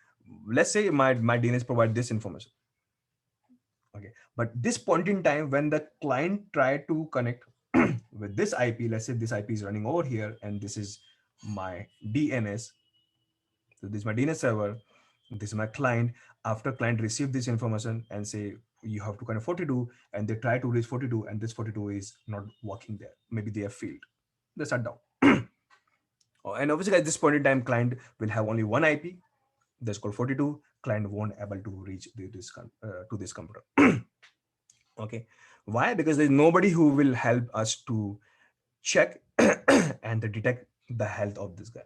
let's say my DNS provide this information. Okay, but this point in time when the client try to connect with this IP, let's say this IP is running over here and this is my DNS. So this is my DNS server, this is my client. After client receive this information and say you have to connect 42, and they try to reach 42 and this 42 is not working there, maybe they have failed, they shut down. Oh, and obviously at this point in time client will have only one IP that's called 42. Client won't able to reach to this computer. Okay, why? Because there's nobody who will help us to check and to detect the health of this guy.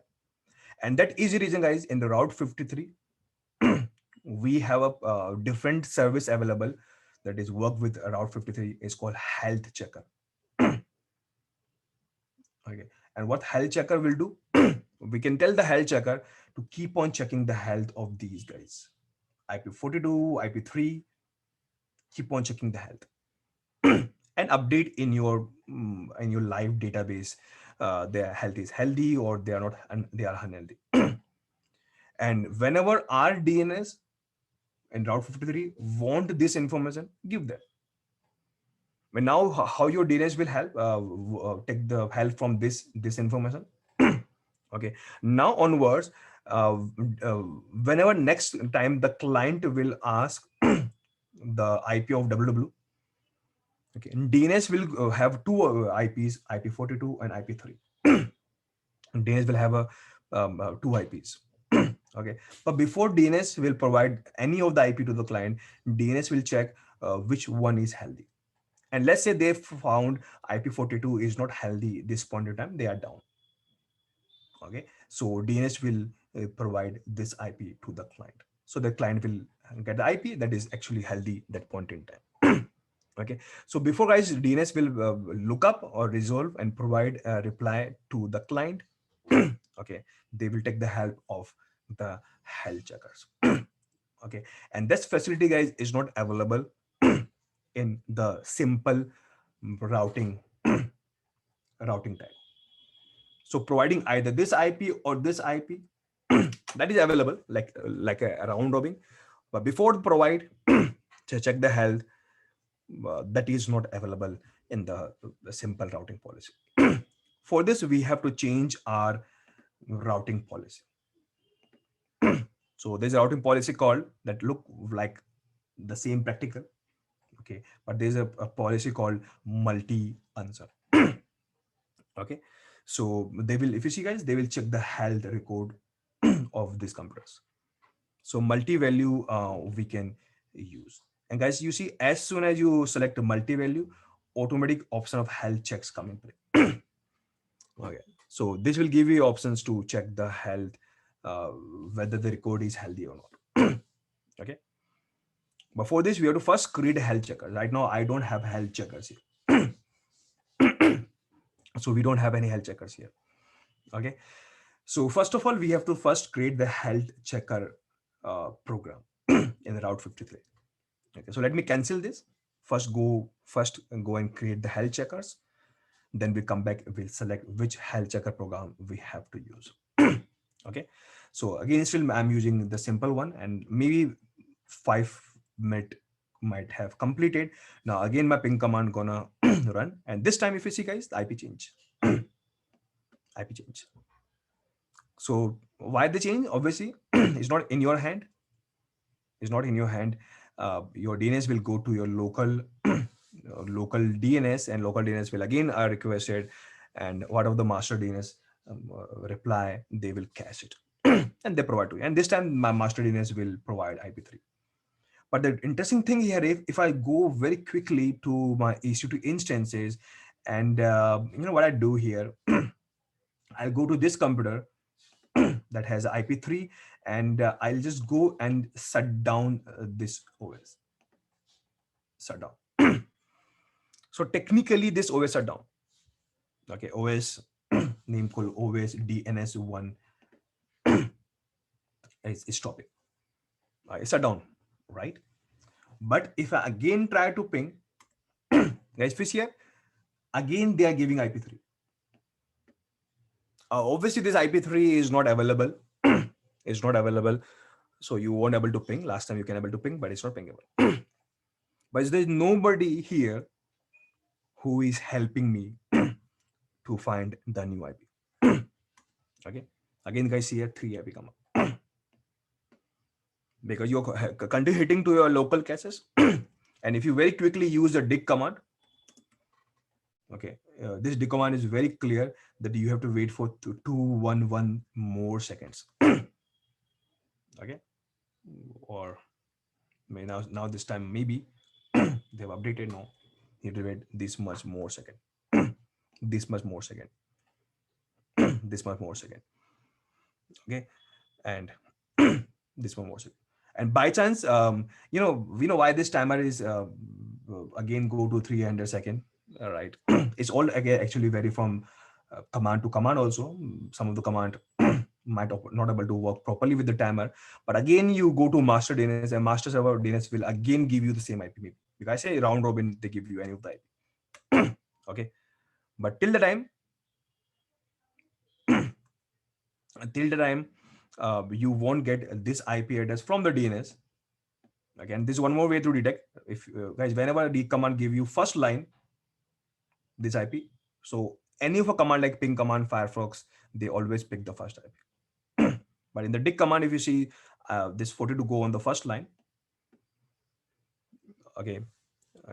And that is the reason guys, in the Route 53 we have a different service available that is work with Route 53 is called health checker. Okay, and what health checker will do, we can tell the health checker to keep on checking the health of these guys, IP42, IP3, keep on checking the health and update in your live database their health is healthy or they are not, and they are unhealthy. And whenever our DNS and Route 53 want this information, give them. But now how your DNS will help take the help from this information. Okay, now onwards, uh, uh, whenever next time the client will ask the IP of WW, okay, and DNS will have two IPs, IP42 and IP3. DNS will have a two IPs. Okay, but before DNS will provide any of the IP to the client, DNS will check which one is healthy. And let's say they found IP42 is not healthy this point in time, they are down. Okay, so DNS will provide this IP to the client, so the client will get the IP that is actually healthy that point in time. Okay, so before guys, DNS will look up or resolve and provide a reply to the client. Okay, they will take the help of the health checkers. Okay, and this facility guys is not available in the simple routing routing type. So providing either this IP or this IP that is available like a round robin, but before provide to check the health, that is not available in the simple routing policy. For this, we have to change our routing policy. So there's a routing policy called that look like the same practical, okay, but there's a policy called multi answer. Okay, so they will, if you see guys, they will check the health record of these computers. So multi-value we can use. And guys, you see, as soon as you select a multi-value, automatic option of health checks come in play. Okay, so this will give you options to check the health, uh, whether the record is healthy or not. Okay, but for this we have to first create a health checker. Right now I don't have health checkers here. So we don't have any health checkers here. Okay, so first of all we have to first create the health checker program in the Route 53. Okay, so let me cancel this. First go and create the health checkers. Then we come back, we'll select which health checker program we have to use. Okay, so again, still I'm using the simple one, and maybe 5 minute might have completed. Now again, my ping command gonna run, and this time if you see guys, the IP change. IP change. So why the change? Obviously, it's not in your hand. Is not in your hand. Your DNS will go to your local local DNS, and local DNS will again request it, and whatever the master DNS reply, they will cache it and they provide to you. And this time my master DNS will provide IP3. But the interesting thing here, if I go very quickly to my EC2 instances, and you know what I do here, I'll go to this computer that has IP3, and I'll just go and shut down this OS. Shut down. So technically this OS shut down. Okay, OS name called OS DNS1 is stopping. It's shut down, right? But if I again try to ping, guys, fish here, again they are giving IP3. Obviously this IP3 is not available. It's not available. So you won't able to ping. Last time you can able to ping, but it's not pingable. But there's nobody here who is helping me to find the new IP. Okay. Again, guys, here 3 IP come up. Because you're continue hitting to your local caches. And if you very quickly use the dig command, okay, this dig command is very clear that you have to wait for 211 more seconds. Okay. Or now this time maybe they have updated now. You have to wait this much more second. This much more second. This much more second. Okay. And this one more second. And by chance, you know, we know why this timer is again go to 300 second. All right. It's all again actually vary from command to command also. Some of the command might not able to work properly with the timer, but again you go to master DNS, and master server DNS will again give you the same IP. Maybe you guys say round robin, they give you any of the IP. Okay, but till the time you won't get this IP address from the DNS. Again, this is one more way to detect. If guys, whenever the command give you first line this IP, so any of a command like ping command, Firefox, they always pick the first IP. But in the dig command, if you see this 42 go on the first line, okay,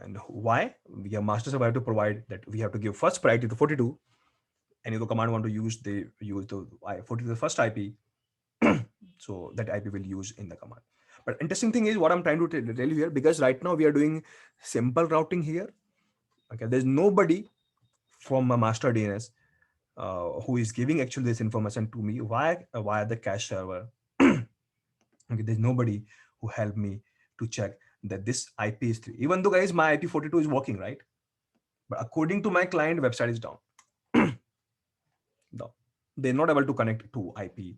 and why? We have master server to provide that we have to give first priority to 42. Any of the command want to use, they use the 42 the first IP. So that IP will use in the command. But interesting thing is what I'm trying to tell you here, because right now we are doing simple routing here. Okay, there's nobody from a master DNS who is giving actually this information to me via the cache server. Okay, there's nobody who helped me to check that this IP is 3. Even though guys, my IP42 is working, right? But according to my client, website is down. No, they're not able to connect to IP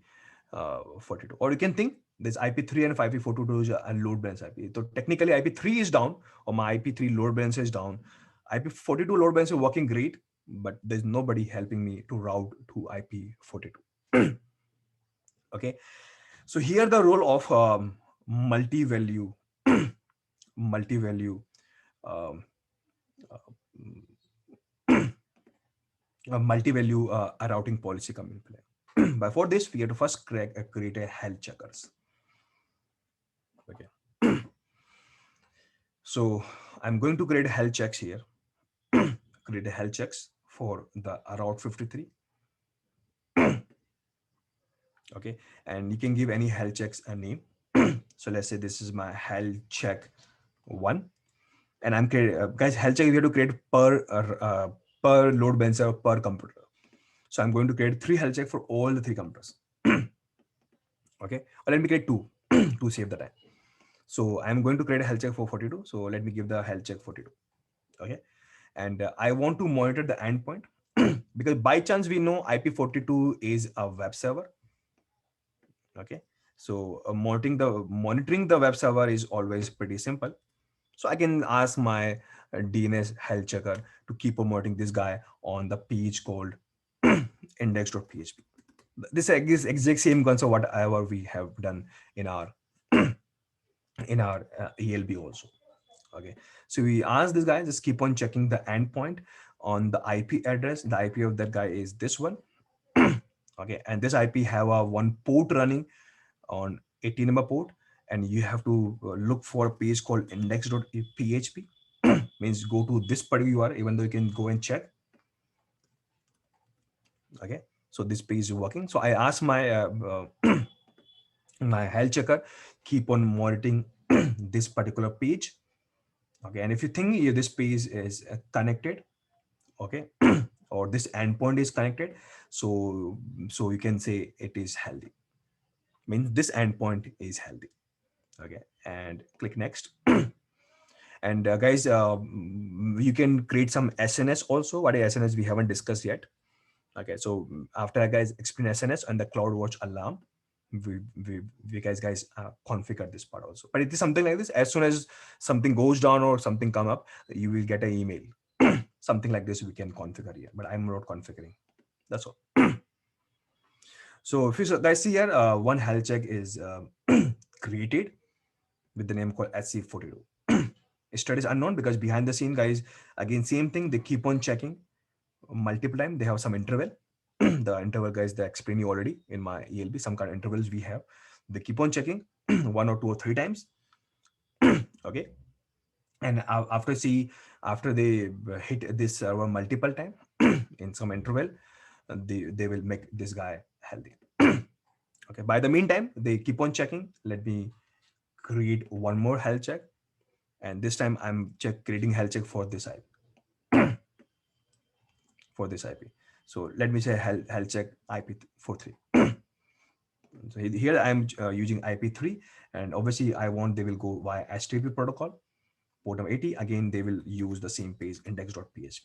42. Or you can think this IP3 and IP42 is a load balance IP. So technically IP3 is down, or my IP3 load balance is down. IP42 load balance is working great, but there's nobody helping me to route to IP42. Okay, so here the role of multi-value, multi-value um, a multi-value routing policy come in play. But for this, we have to first create a health checkers. Okay. So I'm going to create health checks here. Create a health checks for the Route 53. Okay, and you can give any health checks a name. So let's say this is my health check one, and I'm creating guys, health check we have to create per load balancer per computer. So I'm going to create 3 health check for all the 3 computers. Okay, or let me create 2 to save the time. So I'm going to create a health check for 42. So let me give the health check 42. Okay, and I want to monitor the endpoint because by chance we know IP42 is a web server. Okay, so monitoring the web server is always pretty simple. So I can ask my DNS health checker to keep on monitoring this guy on the page called index.php. This is exact same concept whatever we have done in our ELB also. Okay, so we ask this guy just keep on checking the endpoint on the IP address. The IP of that guy is this one. Okay, and this IP have a one port running on 18 number port, and you have to look for a page called index.php. Means go to this particular URL, even though you can go and check. Okay, so this page is working. So I asked my my health checker keep on monitoring this particular page. Okay, and if you think this page is connected, okay, or this endpoint is connected, so you can say it is healthy. Means this endpoint is healthy. Okay, and click next. And guys, you can create some SNS also. What is SNS we haven't discussed yet. Okay, so after I guys explain SNS and the CloudWatch alarm, we guys configure this part also. But it is something like this: as soon as something goes down or something come up, you will get an email. Something like this we can configure here, but I'm not configuring. That's all. So if you guys see here, one health check is created with the name called SC42. Status unknown because behind the scene, guys, again same thing. They keep on checking multiple time. They have some interval. The interval, guys, they explain you already in my ELB. Some kind of intervals we have. They keep on checking 1 or 2 or 3 times. Okay, and after they hit this server multiple time in some interval, they will make this guy healthy. Okay, by the meantime they keep on checking. Let me create one more health check, and this time I'm creating health check for this IP. For this IP, so let me say health check IP43. So here I'm using IP3, and obviously I want they will go via HTTP protocol port number 80. Again they will use the same page index.php.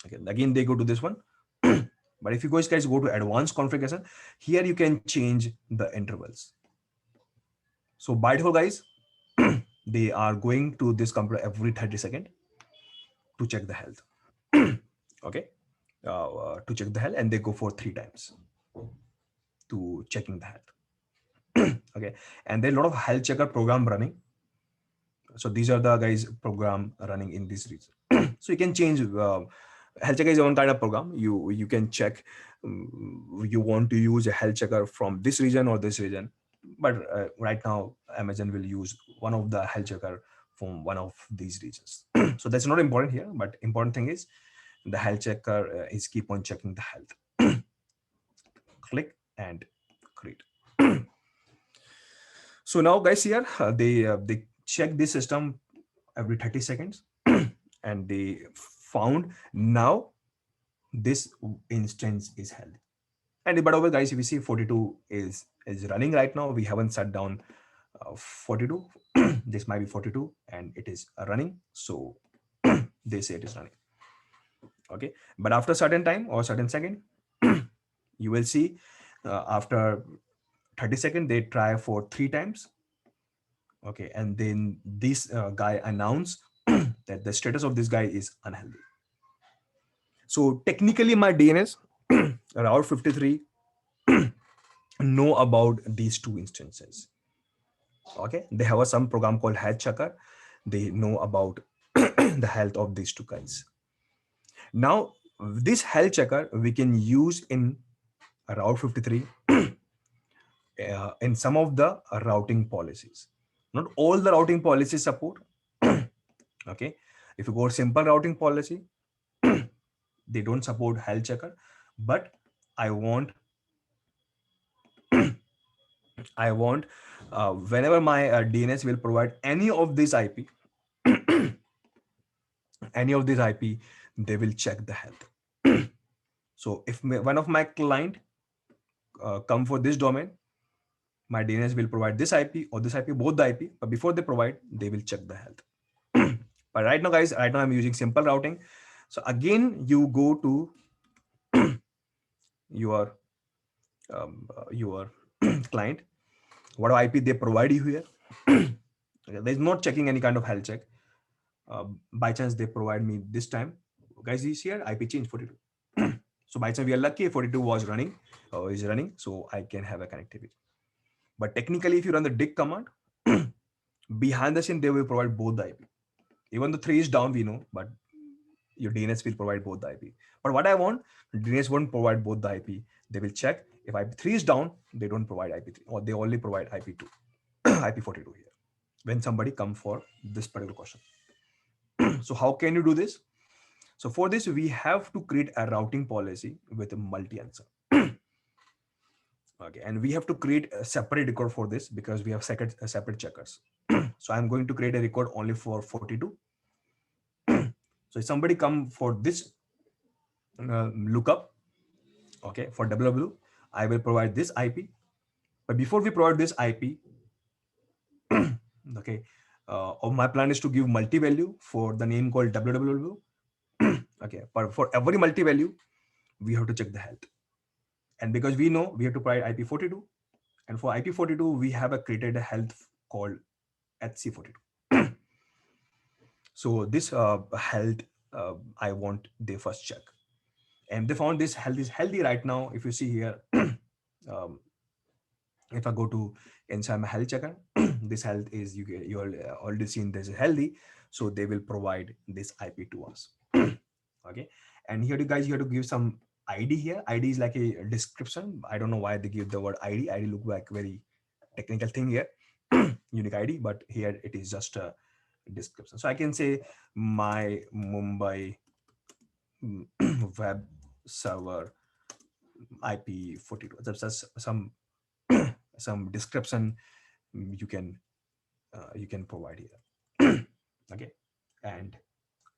Okay, again they go to this one. But if you guys go to advanced configuration, here you can change the intervals. So by default, guys, they are going to this computer every 30 seconds to check the health. Okay, to check the health, and they go for 3 times to checking the health. Okay, and there are a lot of health checker program running. So these are the guys program running in this region. So you can change. Health checker is one kind of program. You can check. You want to use a health checker from this region or this region, but right now Amazon will use one of the health checker from one of these regions. So that's not important here, but important thing is the health checker is keep on checking the health. Click and create. So now guys here they check this system every 30 seconds and they found now this instance is healthy. And by the way, guys, if you see 42 is running right now, we haven't shut down 42. This might be 42 and it is running. So they say it is running. Okay, but after certain time or certain second, you will see after 30 seconds they try for 3 times. Okay, and then this guy announced that the status of this guy is unhealthy. So technically my DNS Route 53 know about these 2 instances. Okay, they have some program called health checker. They know about the health of these 2 guys. Now This health checker we can use in Route 53 in some of the routing policies. Not all the routing policies support. Okay, if you go simple routing policy, they don't support health checker, but I want I want whenever my DNS will provide any of this IP, any of this IP, they will check the health. So if one of my client come for this domain, my DNS will provide this IP or this IP, both the IP, but before they provide, they will check the health. But right now, guys, right now I'm using simple routing. So again, you go to your your client, what IP they provide you here. There's not checking any kind of health check. By chance they provide me this time, guys, this here IP change 42. So by chance we are lucky 42 was running or is running, so I can have a connectivity. But technically, if you run the dig command, behind the scene they will provide both the IP. Even the 3 is down, we know, but your DNS will provide both the IP. But what I want, DNS won't provide both the IP. They will check if IP3 is down, they don't provide IP3, or they only provide IP2, IP42 here. When somebody come for this particular question. So how can you do this? So for this, we have to create a routing policy with a multi-answer. Okay, and we have to create a separate record for this because we have separate checkers. So I'm going to create a record only for 42. So if somebody come for this lookup, okay, for www, I will provide this IP. But before we provide this IP, okay, my plan is to give multi-value for the name called www. Okay, but for every multi-value, we have to check the health. And because we know we have to provide IP42, and for IP42, we have created a health called HC42. So this health, I want they first check. And they found this health is healthy right now. If you see here, um, if I go to inside my health checker, this health is you already seen this is healthy, so they will provide this IP to us. Okay, and here you guys you have to give some ID here. ID is like a description. I don't know why they give the word ID. ID look like very technical thing here, unique ID, but here it is just a description. So I can say my Mumbai web server IP42. That's just some some description you can provide here. Okay, and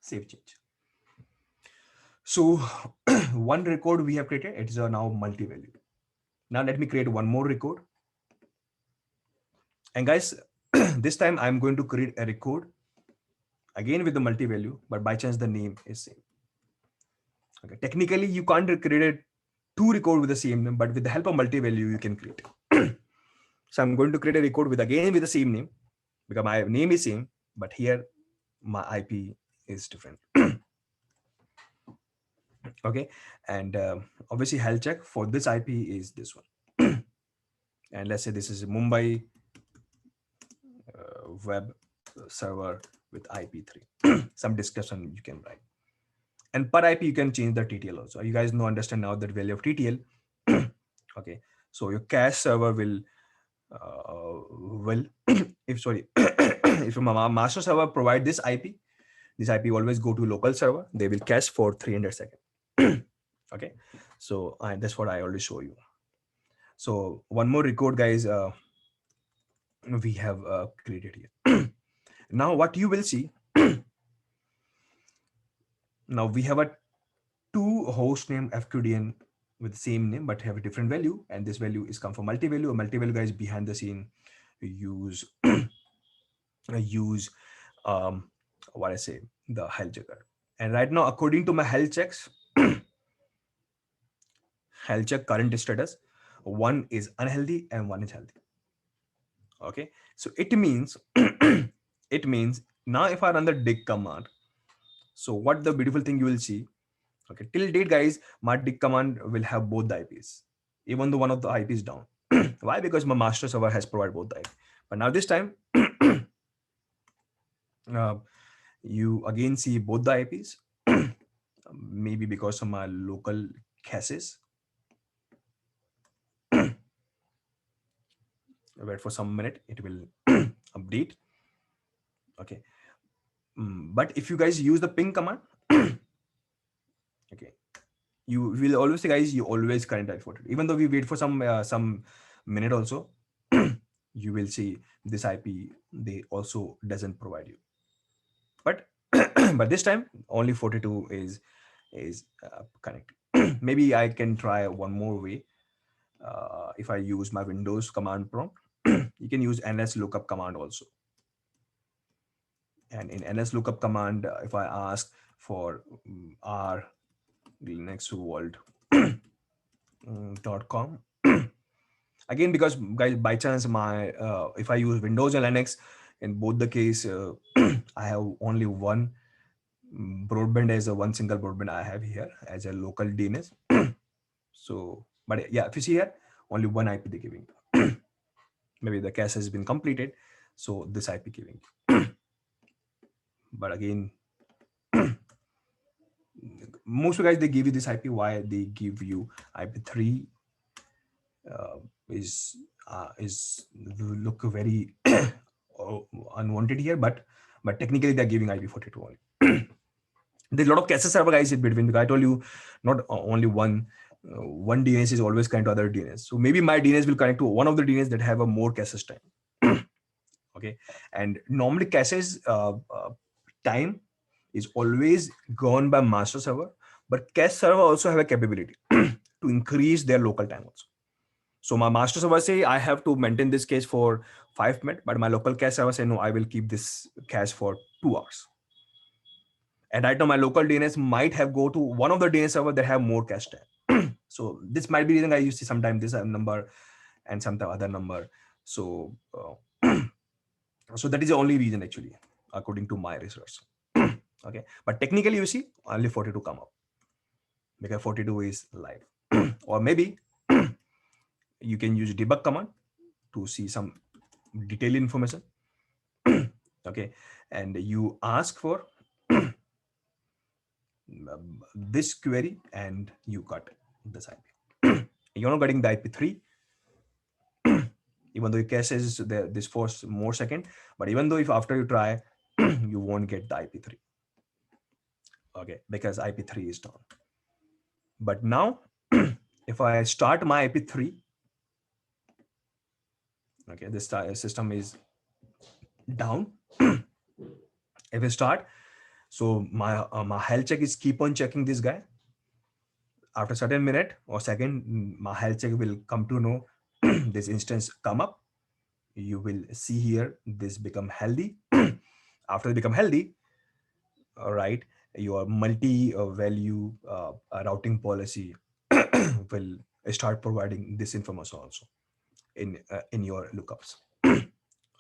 save change. So one record we have created, it is now multi-value. Now let me create one more record. And guys, this time I'm going to create a record again with the multi-value, but by chance the name is same. Okay, technically you can't create two record with the same name, but with the help of multi-value you can create. So I'm going to create a record with again with the same name because my name is same, but here my IP is different. Okay, and obviously health check for this IP is this one. And let's say this is Mumbai web server with IP3. Some discussion you can write. And per IP you can change the TTL also. You guys know understand now the value of TTL. Okay, so your cache server will if sorry if your master server provide this IP always go to local server. They will cache for 300 seconds. Okay, so that's what I already show you. So one more record, guys, we have created here. Now what you will see, now we have a two host name FQDN with the same name but have a different value, and this value is come from multi-value. Multi-value, guys, behind the scene use use what I say, the health checker. And right now, according to my health checks, health check current status, one is unhealthy and one is healthy. Okay, so it means it means now if I run the dig command, so what the beautiful thing you will see, okay, till date, guys, my dig command will have both the IPs, even though one of the IP is down. Why? Because my master server has provided both the IP. But now this time, you again see both the IPs. maybe because of my local caches. Wait for some minute, it will update. Okay. But if you guys use the ping command, okay, you will always say, guys, you always current IP42. Even though we wait for some minute also, you will see this IP they also doesn't provide you. But but this time only 42 is connected. Maybe I can try one more way. If I use my Windows command prompt, you can use ns lookup command also. And in ns lookup command, if I ask for r linux world .com, again, because guys, by chance my if I use Windows and Linux, in both the case, I have only one broadband, as a one single broadband I have here as a local DNS. So, but yeah, if you see here, only one IP they're giving. Maybe the cache has been completed, so this IP giving. But again, most of guys, they give you this IP. Why they give you IP3 uh, is look very unwanted here, but technically they're giving IP42 only. There's a lot of cache server guys in between, because I told you not only one DNS is always connect to other DNS. So maybe my DNS will connect to one of the DNS that have a more caches time. Okay, and normally caches time is always governed by master server, but cache server also have a capability to increase their local time also. So my master server say I have to maintain this cache for 5 minutes, but my local cache server say no, I will keep this cache for 2 hours. And right now my local DNS might have go to one of the DNS server that have more cache time. So this might be the reason I used to sometimes this number and sometimes other number. So so that is the only reason actually, according to my research. Okay, but technically you see only 42 come up because 42 is live. Or maybe you can use debug command to see some detailed information. Okay, and you ask for this query and you got this IP. You're not getting the IP3, even though your cache is there this for more second, but even though if after you try, you won't get the IP3. Okay, because IP3 is down. But now if I start my IP3, okay, this system is down. If I start, so my health check is keep on checking this guy. After a certain minute or second, my health check will come to know this instance come up. You will see here this become healthy. After they become healthy, all right, your multi value routing policy will start providing this information also in your lookups.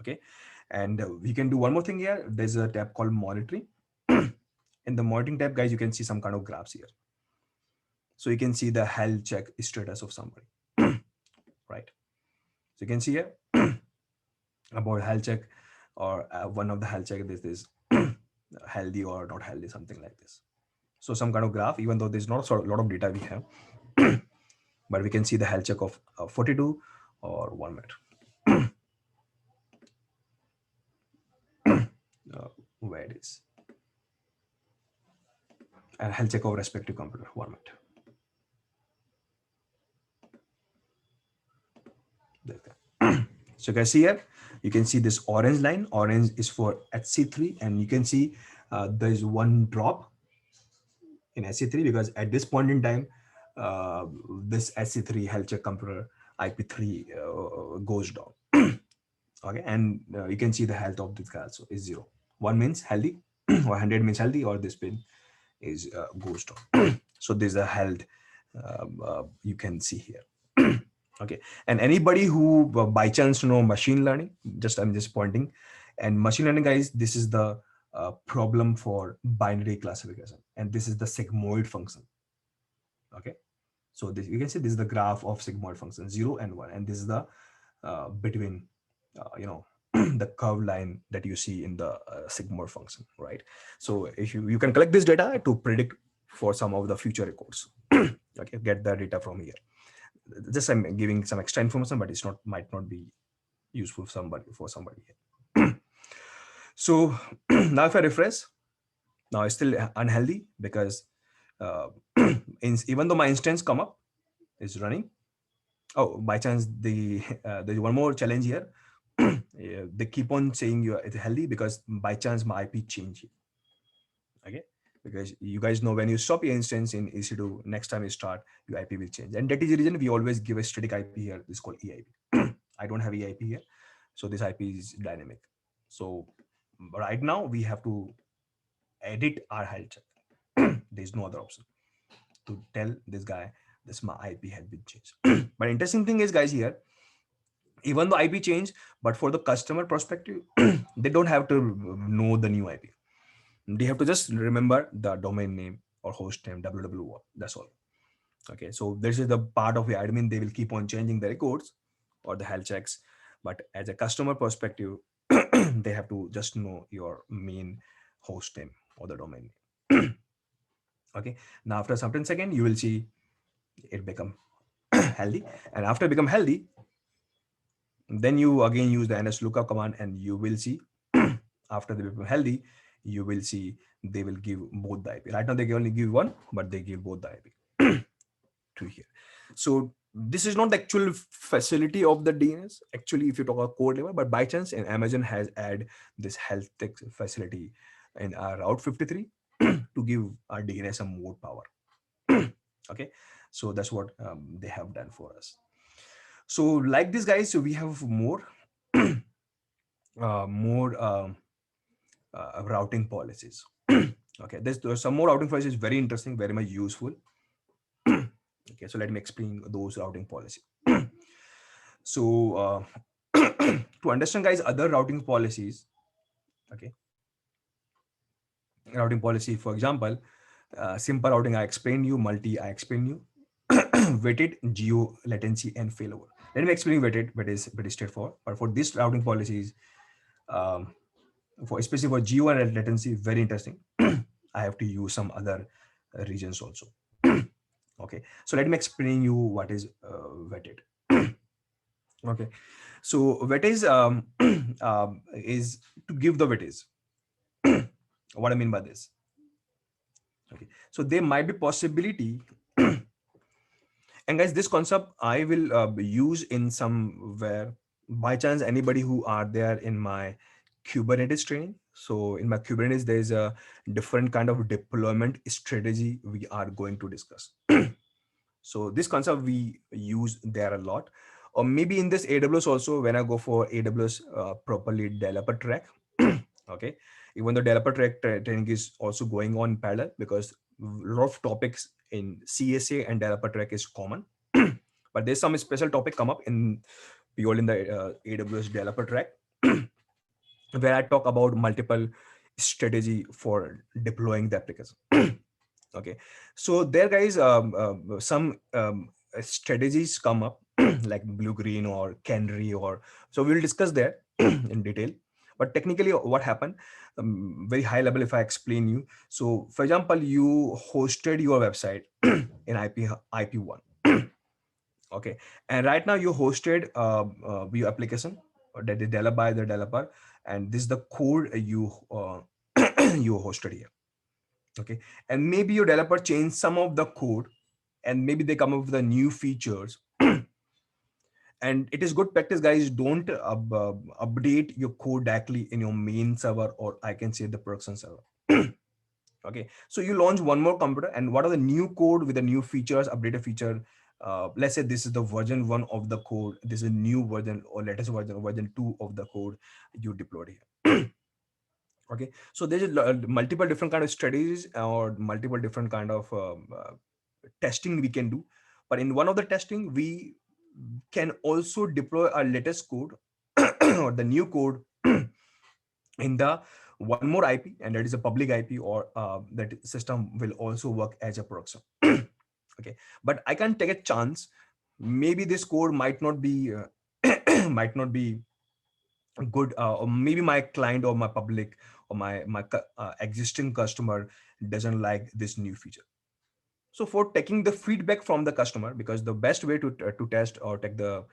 Okay, and we can do one more thing here. There's a tab called monitoring. In the monitoring tab, guys, you can see some kind of graphs here. So you can see the health check status of somebody. Right, so you can see here about health check, or one of the health check, this is healthy or not healthy, something like this. So some kind of graph, even though there's not a lot of data we have, but we can see the health check of 42 or 1 minute. Where it is, and health check of respective computer, 1 minute. So you can see here, you can see this orange line. Orange is for HC3, and you can see there is one drop in HC3 because at this point in time, this HC3 health check computer IP3 goes down. Okay, and you can see the health of this guy also is 0. 1 means healthy, or 100 means healthy, or this pin is goes down. So there's a health you can see here. Okay, and anybody who by chance know machine learning, I'm just pointing, and machine learning guys, this is the problem for binary classification, and this is the sigmoid function. Okay, so this, you can see this is the graph of sigmoid function 0 and 1, and this is the between the curved line that you see in the sigmoid function, right? So if you can collect this data to predict for some of the future records. Okay, get the data from here. Just I'm giving some extra information, but it's not, might not be useful for somebody here. So now if I refresh, now it's still unhealthy because uh, even though my instance come up is running. Oh, by chance, there's one more challenge here. Yeah, they keep on saying it's healthy because by chance my IP change. Okay, because you guys know when you stop your instance in EC2, next time you start, your IP will change, and that is the reason we always give a static IP here. This is called EIP. I don't have EIP here, so this IP is dynamic. So right now we have to edit our health check. There's no other option to tell this guy this my IP has been changed. But interesting thing is, guys, here, even though IP change, but for the customer perspective, they don't have to know the new IP. They have to just remember the domain name or host name, www. That's all. Okay, so this is the part of the admin. They will keep on changing the records or the health checks, but as a customer perspective, they have to just know your main host name or the domain name. Okay, now after some second, you will see it become healthy, and after become healthy, then you again use the ns lookup command, and you will see after they become healthy, you will see they will give both the IP. Right now they can only give one, but they give both the IP to here. So this is not the actual facility of the DNS. Actually, if you talk about code level, but by chance, and Amazon has added this health tech facility in our Route 53 to give our DNS some more power. Okay, so that's what they have done for us. So like this, guys, so we have more more routing policies. Okay, there's some more routing policies, very interesting, very much useful. Okay, so let me explain those routing policies. So to understand, guys, other routing policies. Okay, routing policy, for example, simple routing I explained you, multi I explained you, weighted, geo, latency, and failover. Let me explain weighted, but is pretty straightforward. But for this routing policies, um, for especially for geo and latency, very interesting. I have to use some other regions also. Okay, so let me explain you what is weighted. Okay, so weightage is to give the weightage. What I mean by this. Okay, so there might be possibility, and guys, this concept I will use in somewhere by chance anybody who are there in my Kubernetes training. So in my Kubernetes, there is a different kind of deployment strategy we are going to discuss. So this concept we use there a lot, or maybe in this AWS also, when I go for AWS properly developer track. Okay, even the developer track training is also going on parallel, because a lot of topics in CSA and developer track is common. But there's some special topic come up in purely in the AWS developer track, where I talk about multiple strategy for deploying the application. Okay, so there, guys, some strategies come up like blue green or canary, or so we'll discuss that in detail. But technically what happened, very high level, if I explain you. So for example, you hosted your website in IP1. Okay, and right now you hosted your application that is developed by the developer, and this is the code you you hosted here. Okay, and maybe your developer changed some of the code, and maybe they come up with the new features. And it is good practice, guys, don't update your code directly in your main server, or I can say the production server. Okay, so you launch one more computer, and what are the new code with the new features, updated feature? Let's say this is the version 1 of the code, this is a new version or latest version, or version 2 of the code you deployed here. Okay, so there's multiple different kind of strategies or multiple different kind of testing we can do. But in one of the testing, we can also deploy our latest code or the new code in the one more IP, and that is a public IP, or that system will also work as a production. Okay, but I can take a chance. Maybe this code might not be might not be good, or maybe my client or my public or my existing customer doesn't like this new feature. So for taking the feedback from the customer, because the best way to test or take the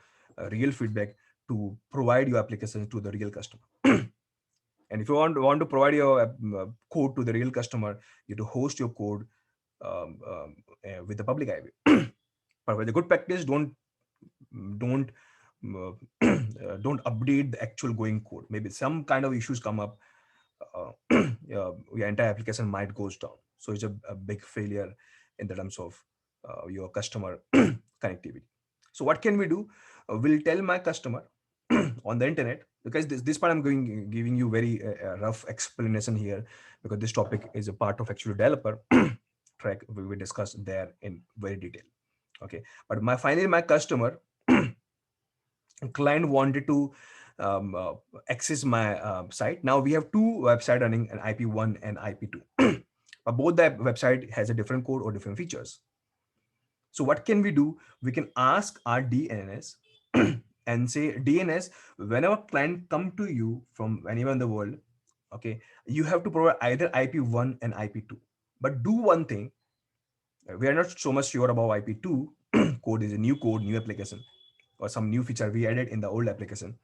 real feedback, to provide your application to the real customer. And if you want to provide your code to the real customer, you have to host your code with the public IP. But with the good practice, don't don't update the actual going code. Maybe some kind of issues come up, your entire application might goes down. So it's a big failure in the terms of your customer connectivity. So what can we do? We'll tell my customer on the internet, because this part I'm giving you very rough explanation here, because this topic is a part of actual developer track we will discuss there in very detail. Okay, but finally my customer client wanted to access my site. Now we have two website running, an IP1 and IP2. But both the website has a different code or different features. So what can we do? We can ask our DNS and say, DNS, whenever client come to you from anywhere in the world, okay, you have to provide either IP1 and IP2. But do one thing, we are not so much sure about IP2 code, is a new code, new application, or some new feature we added in the old application.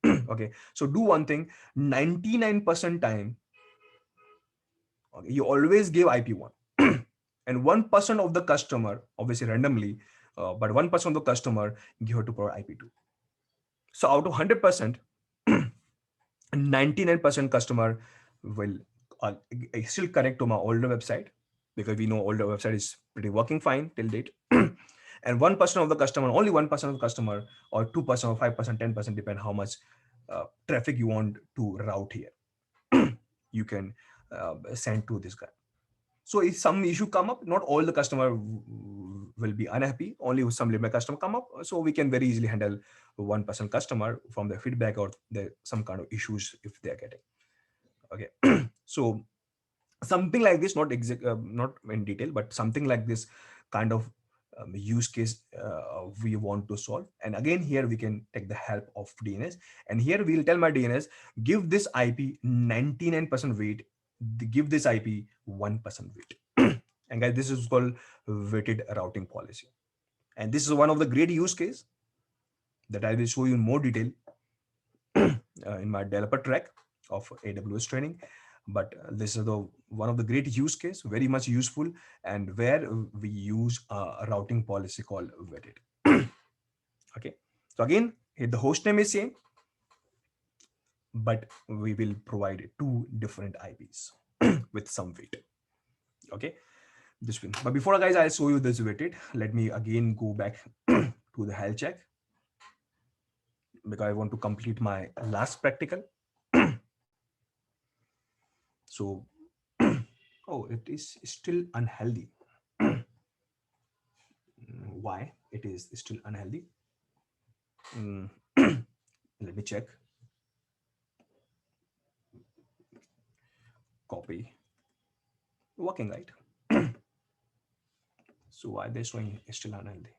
Okay, so do one thing, 99% time, okay, you always give IP1. And 1% of the customer, obviously randomly, but 1% of the customer, you have to provide IP2. So out of 100%, 99% customer will still connect to my older website, because we know older website is pretty working fine till date. And 1% of the customer, only 1% of the customer, or 2% or 5%, 10%, depend how much traffic you want to route here, you can send to this guy. So if some issue come up, not all the customer will be unhappy, only some limit customer come up. So we can very easily handle 1% customer from the feedback or some kind of issues if they are getting. Okay, so something like this, not in detail, but something like this kind of use case we want to solve. And again, here we can take the help of DNS, and here we'll tell my DNS, give this IP 99% weight, give this IP 1% weight. And guys, this is called weighted routing policy, and this is one of the great use case that I will show you in more detail in my developer track of AWS training. But this is the one of the great use case, very much useful, and where we use a routing policy called weighted. Okay, so again, the host name is same, but we will provide two different IPs with some weight. Okay, this one. But before, guys, I'll show you this weighted. Let me again go back to the health check, because I want to complete my last practical. So, oh, it is still unhealthy. Why it is still unhealthy? Let me check. Copy. Working, right? So why they're showing still unhealthy?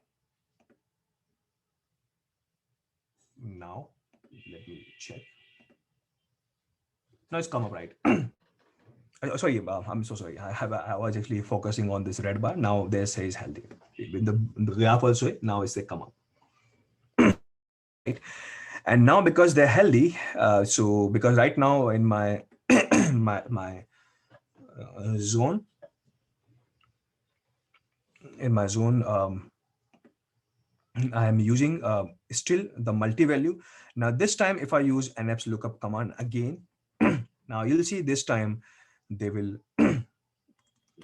Now, let me check. No, it's come up right. Sorry, I'm so sorry. I was actually focusing on this red bar. Now they say is healthy. In the graph also, now it's they come up. Right? And now because they're healthy, so because right now in my my zone, I am using still the multi-value. Now this time, if I use nfs lookup command again, now you'll see this time they will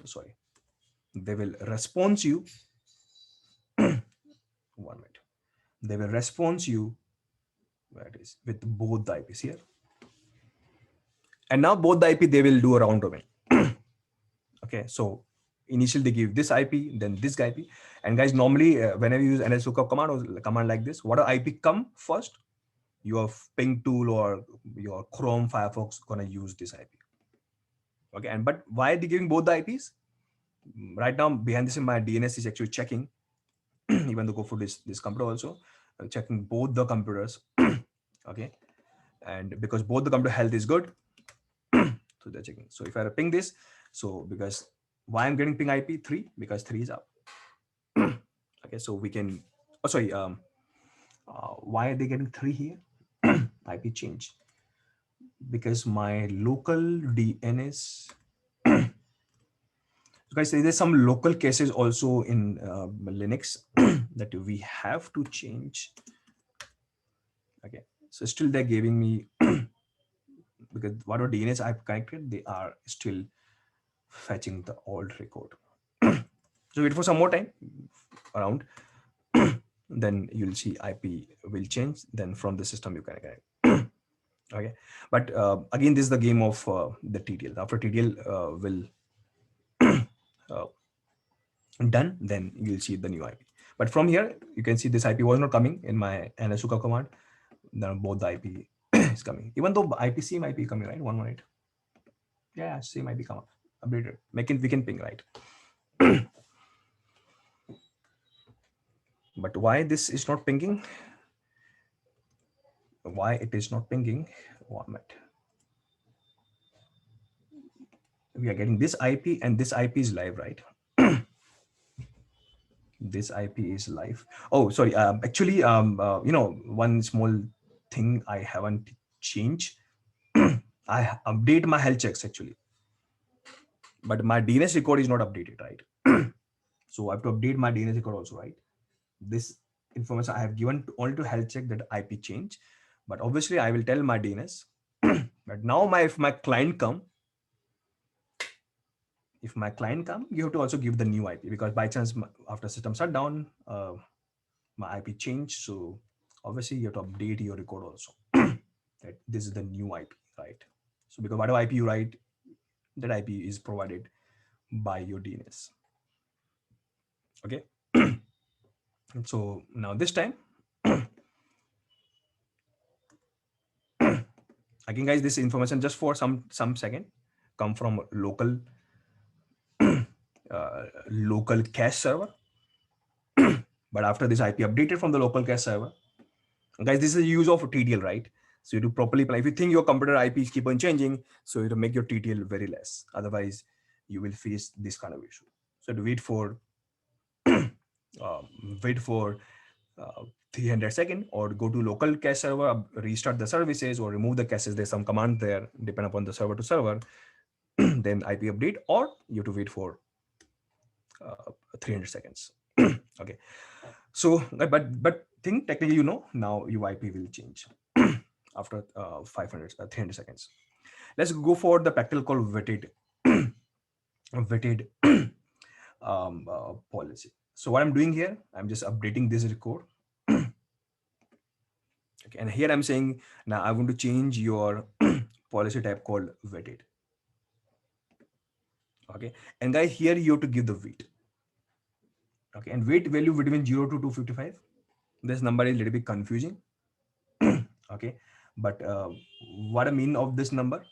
sorry, they will respond you. One minute. They will respond you, where it is, with both the IPs here. And now both the IP, they will do a round robin. Okay, so initially they give this IP, then this IP. And guys, normally whenever you use NS lookup command or command like this, what IP come first? Your ping tool or your Chrome, Firefox gonna use this IP. Okay, and but why are they giving both the IPs? Right now, behind this, in my DNS is actually checking, even though go for this computer also, checking both the computers. Okay, and because both the computer health is good, so they're checking. So if I ping this, so because Why I'm getting ping IP 3? Because 3 is up. Okay, so we can, oh sorry, why are they getting 3 here? IP change, because my local DNS, guys, there's some local cases also in Linux that we have to change. Okay, so still they're giving me because whatever DNS I've connected, they are still fetching the old record. So wait for some more time around, then you'll see IP will change. Then from the system you can connect. Okay, but again, this is the game of the TTL. After TTL will uh, done, then you'll see the new IP. But from here, you can see this IP was not coming in my nsuka command. Then both the IP is coming. Even though IP same IP coming, right? 118. Yeah, same IP come up. Updated. We can ping, right? But why this is not pinging? Why it is not pinging? 1 minute. We are getting this IP and this IP is live, right? This IP is live. Oh, sorry. Actually, one small thing I haven't changed. I update my health checks actually, but my DNS record is not updated, right? So I have to update my DNS record also, right? This information I have given only to health check that IP change, but obviously I will tell my DNS. But now if my client come, you have to also give the new IP, because by chance after system shutdown, my IP changed. So obviously you have to update your record also. That this is the new IP, right? So because whatever IP you write, that IP is provided by your DNS. Okay. So now this time, again, guys, this information just for some second come from local local cache server. But after this IP updated from the local cache server, guys, this is the use of TTL, right? So you do properly plan. If you think your computer IPs keep on changing, so you have to make your TTL very less. Otherwise, you will face this kind of issue. So to wait for wait for 300 seconds, or go to local cache server, restart the services, or remove the caches. There's some command there, depend upon the server to server. Then IP update, or you have to wait for 300 seconds. Okay. So, but think technically, now your IP will change after 300 seconds. Let's go for the practical called vetted policy. So what I'm doing here, I'm just updating this record. Okay, and here I'm saying now I want to change your policy type called vetted. Okay, and guys, here you have to give the weight. Okay, and weight value between 0 to 255. This number is a little bit confusing. Okay, but what I mean of this number?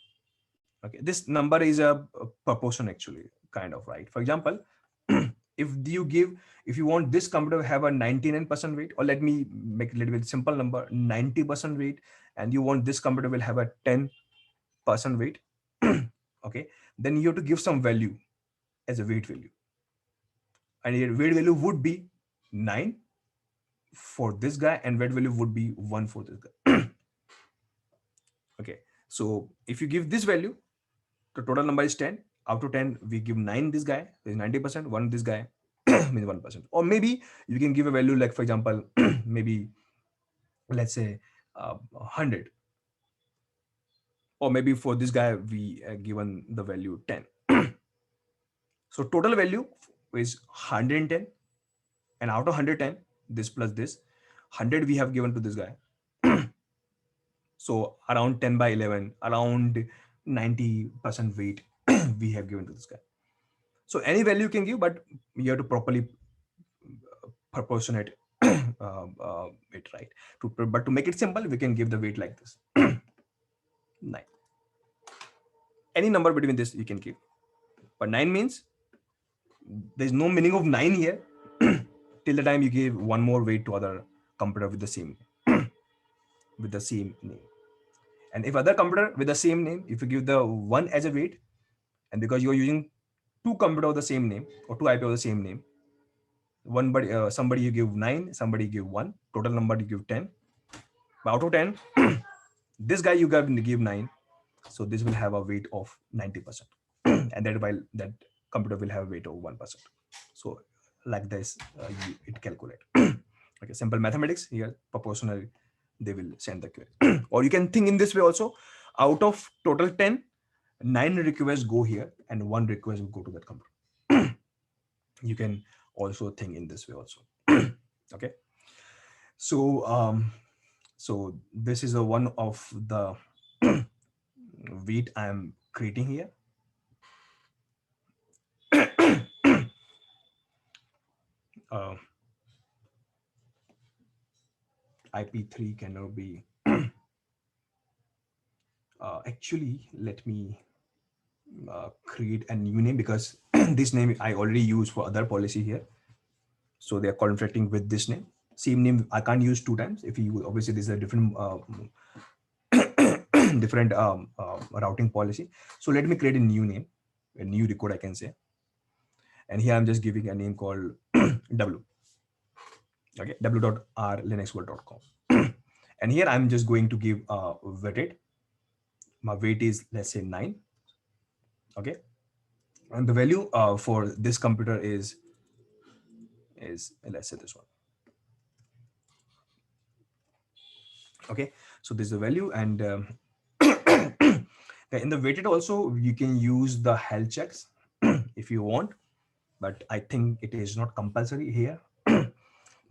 Okay, this number is a proportion actually, kind of, right? For example, if you want this computer to have a 99% weight, or let me make a little bit simple number, 90% weight, and you want this computer will have a 10% weight, okay, then you have to give some value as a weight value, and your weight value would be 9 for this guy, and weight value would be 1 for this guy. Okay, so if you give this value, the total number is 10. Out of 10, we give 9 this guy, is 90%, 1 this guy, means 1%. Or maybe you can give a value like, for example, maybe let's say 100. Or maybe for this guy, we given the value 10. So total value is 110. And out of 110, this plus this, 100 we have given to this guy. So around 10 by 11, around 90% weight we have given to this guy. So any value you can give, but you have to properly proportionate it, right? But to make it simple, we can give the weight like this. 9. Any number between this you can give. But 9 means there's no meaning of 9 here till the time you give one more weight to other computer with the same name. And if other computer with the same name, if you give the 1 as a weight, and because you're using two computer of the same name or two IP of the same name. One, but somebody you give 9, somebody give 1. Total number you give 10. But out of 10, this guy you give 9. So this will have a weight of 90%. And that while that computer will have a weight of 1%. So like this, it calculate. Okay, simple mathematics here, proportional, they will send the query. Or you can think in this way also, out of total 10, 9 requests go here and 1 request will go to that computer. You can also think in this way also. Okay. So this is a one of the weight I'm creating here. uh, IP3 cannot be actually let me create a new name, because this name I already use for other policy here, so they are conflicting with this name. Same name I can't use two times. If you obviously this is a different different routing policy. So let me create a new name, a new record I can say, and here I'm just giving a name called w. Okay, w.rlinuxworld.com. And here I'm just going to give weighted. My weight is, let's say, 9. Okay, and the value for this computer is let's say this one. Okay, so this is the value. And in the weighted also you can use the health checks if you want, but I think it is not compulsory here.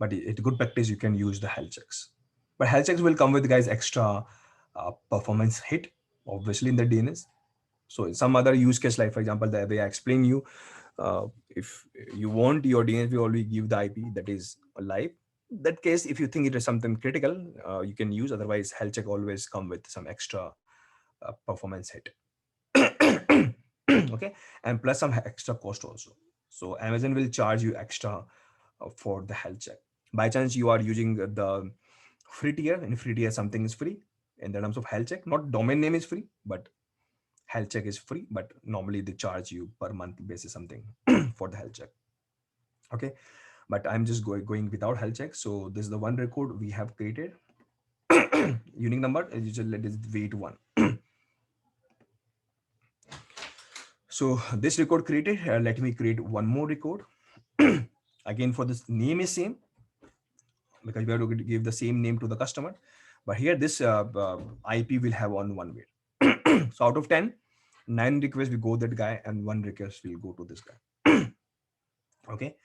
But it's good practice, you can use the health checks. But health checks will come with, guys, extra performance hit, obviously, in the DNS. So in some other use case, like for example, the way I explain you, if you want your DNS will already give the IP that is live. That case, if you think it is something critical, you can use. Otherwise, health check always come with some extra performance hit. Okay, and plus some extra cost also. So Amazon will charge you extra for the health check. By chance you are using the free tier, and free tier something is free in the terms of health check. Not domain name is free, but health check is free. But normally they charge you per month basis something for the health check. Okay, but I'm just going without health check. So this is the one record we have created. Unique number, you just let it weight 1. So this record created, let me create one more record. Again, for this name is same, because we have to give the same name to the customer. But here this IP will have on one weight. So out of 10, 9 requests will go that guy and 1 request will go to this guy. Okay.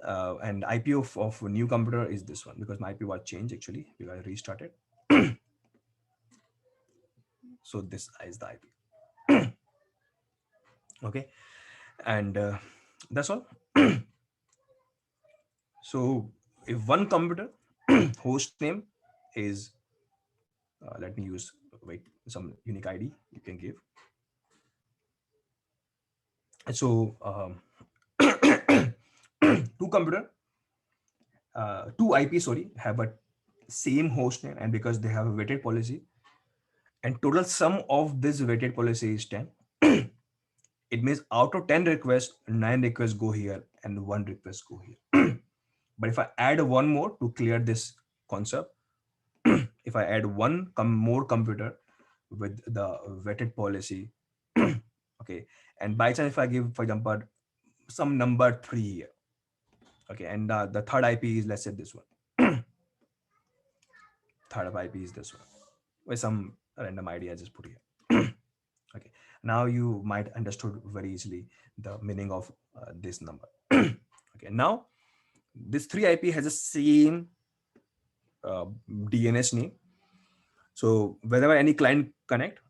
And IP of a new computer is this one, because my IP was changed actually because I restarted. So this is the IP. Okay. And that's all. So if one computer host name is, let me use, wait, some unique ID you can give. So two computer, two IP, sorry, have a same host name, and because they have a weighted policy, and total sum of this weighted policy is 10. It means out of 10 requests, 9 requests go here and 1 request go here. But if I add one more to clear this concept, if I add one more computer with the vetted policy, okay, and by chance if I give, for example, some number 3 here, okay, and the third IP is, let's say, this one. Third IP is this one with some random ID I just put here. Okay, now you might understood very easily the meaning of this number. Okay, now this 3 IP has the same DNS name. So whenever any client connect,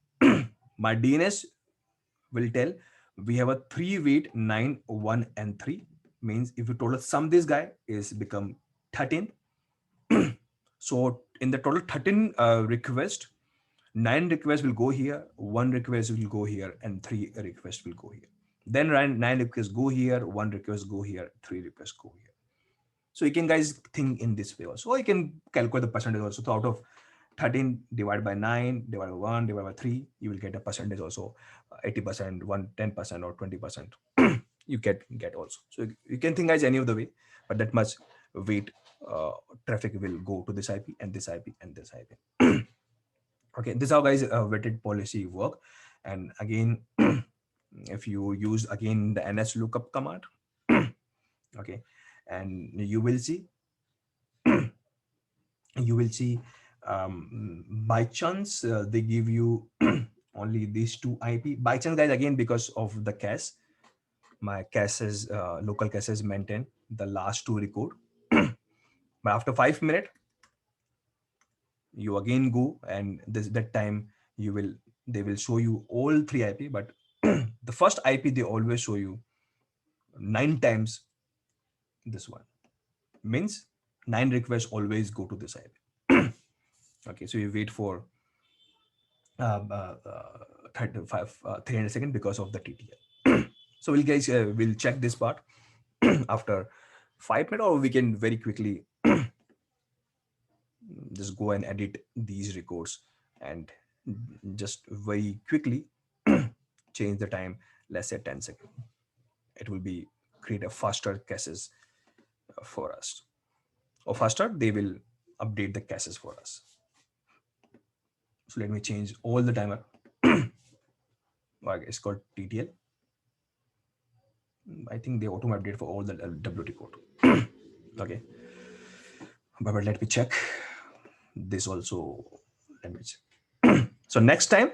my DNS will tell we have a 3 weight 9, 1 and 3. Means if you total sum, this guy is become 13. So in the total 13 request, 9 requests will go here, 1 request will go here, and 3 requests will go here. Then 9 requests go here, 1 request go here, 3 requests go here. So you can, guys, think in this way also. Or you can calculate the percentage also. So out of 13 divided by 9 divided by 1 divided by 3, you will get a percentage also, 80%, 10% or 20%. you get also. So you can think as any of the way, but that much weight traffic will go to this IP and this IP and this IP. Okay, this is how guys weighted policy work. And again, if you use again the ns lookup command, okay, and you will see by chance they give you only these two IP by chance guys, again because of the cache, my caches local caches maintain the last two record. But after 5 minutes you again go, and this that time you will they will show you all three IP, but the first IP they always show you 9 times this one, means 9 requests always go to this IP. Okay, so you wait for 35 300 seconds because of the TTL. So we'll check this part after 5 minutes, or we can very quickly just go and edit these records and just very quickly change the time, let's say 10 seconds. It will be create a faster caches for us, or faster they will update the caches for us. So let me change all the timer. Okay, it's called TTL. I think they auto update for all the WT code. Okay, but let me check this also. Let me check. So next time,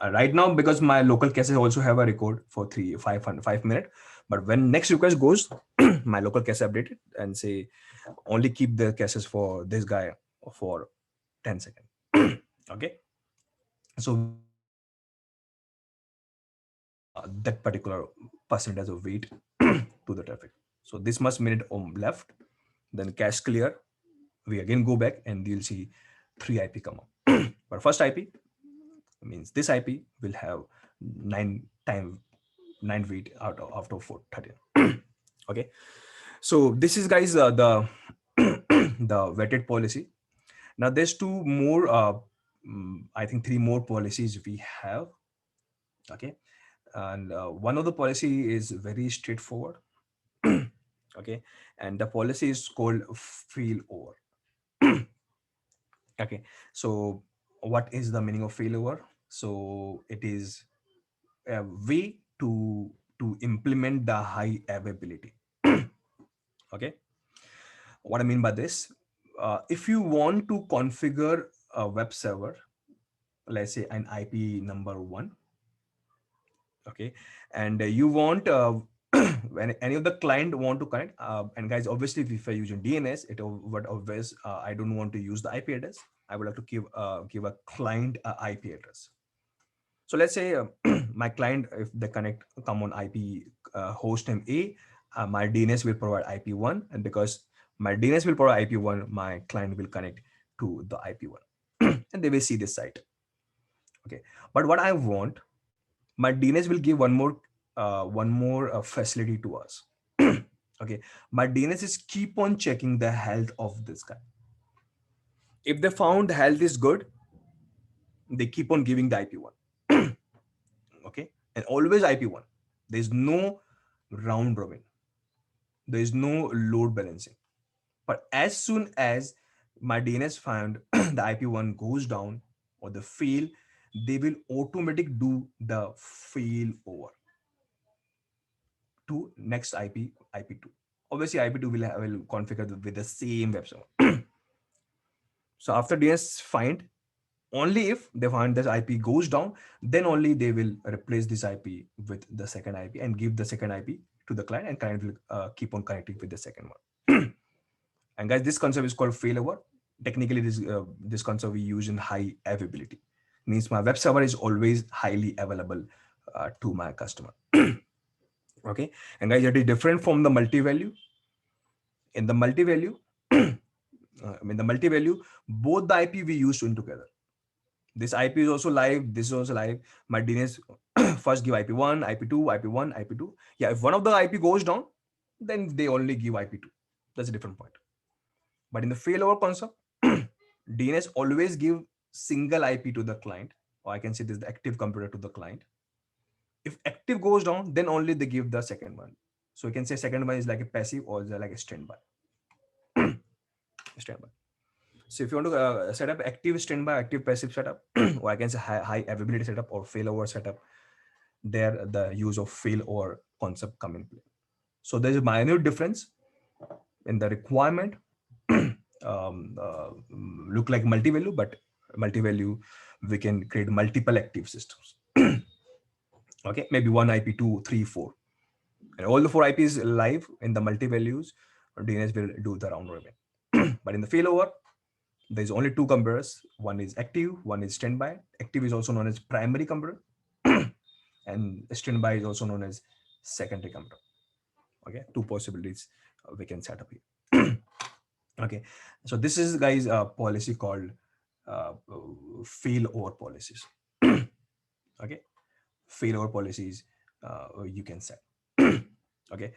right now, because my local caches also have a record for 5 minutes, but when next request goes, my local cache updated and say only keep the caches for this guy for 10 seconds. Okay, so we will give that particular percentage of weight to the traffic. So this much minute on left, then cache clear, we again go back and you'll see three IP come up. But first IP means this IP will have 9 weight out of after 430. Okay, so this is guys the the vetted policy. Now there's two more I think three more policies we have. Okay, and one of the policy is very straightforward. Okay, and the policy is called failover. Okay, so what is the meaning of failover? So it is a way to implement the high availability. Okay, what I mean by this, if you want to configure a web server, let's say an IP number 1, okay, and you want when any of the client want to connect, and guys, obviously if you're using DNS, it would always I don't want to use the IP address. I would have to give a client a IP address. So let's say my client, if they come on IP host name A, my DNS will provide IP1, and because my DNS will provide IP1, my client will connect to the IP1, and they will see this site. Okay, but what I want, my DNS will give one more facility to us. Okay, my DNS is keep on checking the health of this guy. If they found health is good, they keep on giving the IP1. Okay, and always IP1. There's no round robin, there is no load balancing. But as soon as my DNS found the IP1 goes down or the fail, they will automatic do the fail over to next IP2. Obviously IP2 will configure with the same web server. So after DNS find, only if they find this IP goes down, then only they will replace this IP with the second IP and give the second IP to the client, and client will keep on connecting with the second one. And guys, this concept is called failover. Technically, this concept we use in high availability. Means my web server is always highly available to my customer. Okay, and guys, it is different from the multi-value. In the multi-value, the multi-value, both the IP we use in together. This IP is also live. This is also live. My DNS first give IP1, IP2, IP1, IP2. Yeah, if one of the IP goes down, then they only give IP2. That's a different point. But in the failover concept, DNS always give single IP to the client, or I can say this is the active computer to the client. If active goes down, then only they give the second one. So you can say second one is like a passive or like a standby. Standby. So if you want to set up active standby, active passive setup, or I can say high availability setup or failover setup, there the use of failover concept come in play. So there's a minor difference in the requirement. Look like multi-value, but multi-value, we can create multiple active systems. Okay, maybe one IP, two, three, four. And all the four IPs live in the multi-values, DNS will do the round robin. But in the failover, there's only two computers. One is active, one is standby. Active is also known as primary computer, and standby is also known as secondary computer. Okay, two possibilities we can set up here. Okay, so this is, guys, a policy called uh, failover policies. Okay, failover policies you can set. Okay,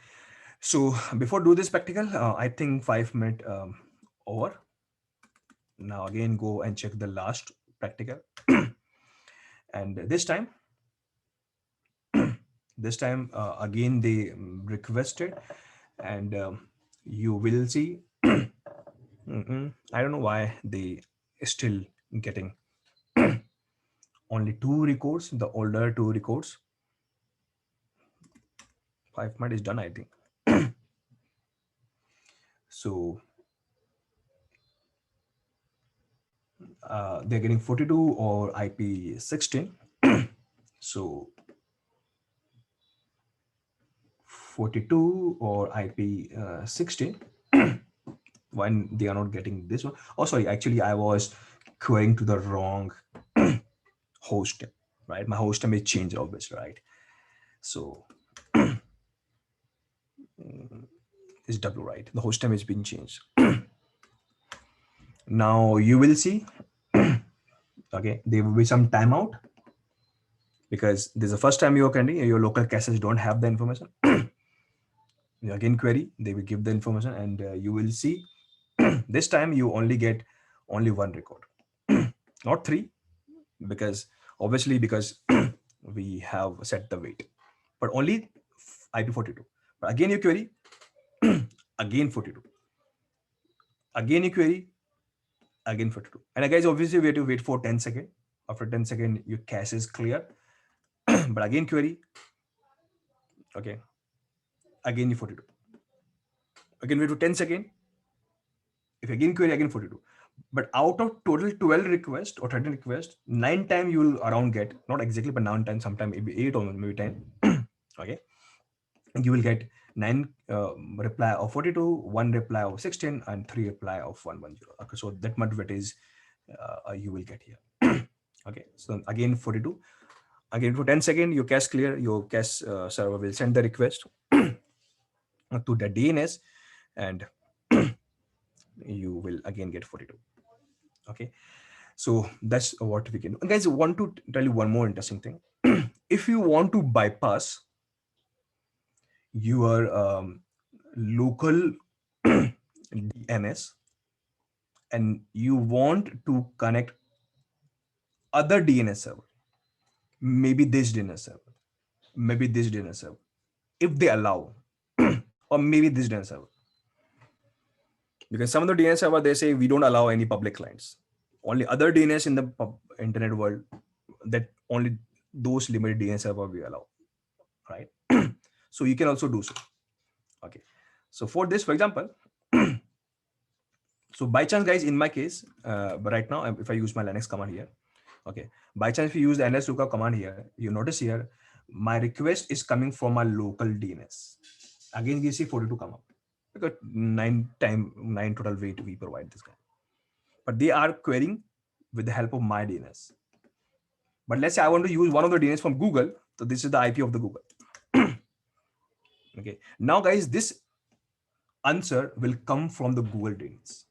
so before do this practical, I think 5 minute over. Now again go and check the last practical. And again they requested, and you will see. I don't know why they still getting only two records, the older two records. 5 minutes is done, I think. So they're getting 42 or IP 16. So 42 or IP 16, when they are not getting this one. Oh, sorry, actually I was querying to the wrong host, right? My host name is changed, obviously, right? So it's W, right? The host name has been changed. Now you will see, okay, there will be some timeout because this is the first time you're attending, your local caches don't have the information. You again query, they will give the information, and you will see this time you only get only one record, not three, because obviously because we have set the weight, but only IP42. But again you query, again 42. Again you query, again 42. And guys, obviously we have to wait for 10 seconds. After 10 seconds, your cache is clear. But again query, okay, again you 42. Again wait for 10 seconds. If again query, again 42. But out of total 12 requests or 13 requests, 9 times you will around get, not exactly, but 9 times, sometime maybe 8 or maybe 10. Okay. And you will get 9 reply of 42, 1 reply of 16, and 3 reply of 110. Okay. So that much weight is you will get here. Okay. So again 42. Again for 10 seconds, your cache clear, your cache server will send the request to the DNS, and you will again get 42. Okay. So that's what we can do. Guys, I want to tell you one more interesting thing. If you want to bypass your local DNS and you want to connect other DNS server, maybe this DNS server, maybe this DNS server, if they allow, or maybe this DNS server, because some of the DNS server they say we don't allow any public clients, only other DNS in the internet world, that only those limited DNS server we allow, right? So you can also do so. Okay, so for this, for example, so by chance, guys, in my case, but right now if I use my Linux command here, okay, by chance if you use the ls lookup command here, you notice here my request is coming from my local DNS. Again you see 42 come up because 9 total weight we provide this guy, but they are querying with the help of my DNS. But let's say I want to use one of the DNS from Google, so this is the IP of the Google. Okay, now guys, this answer will come from the Google DNS.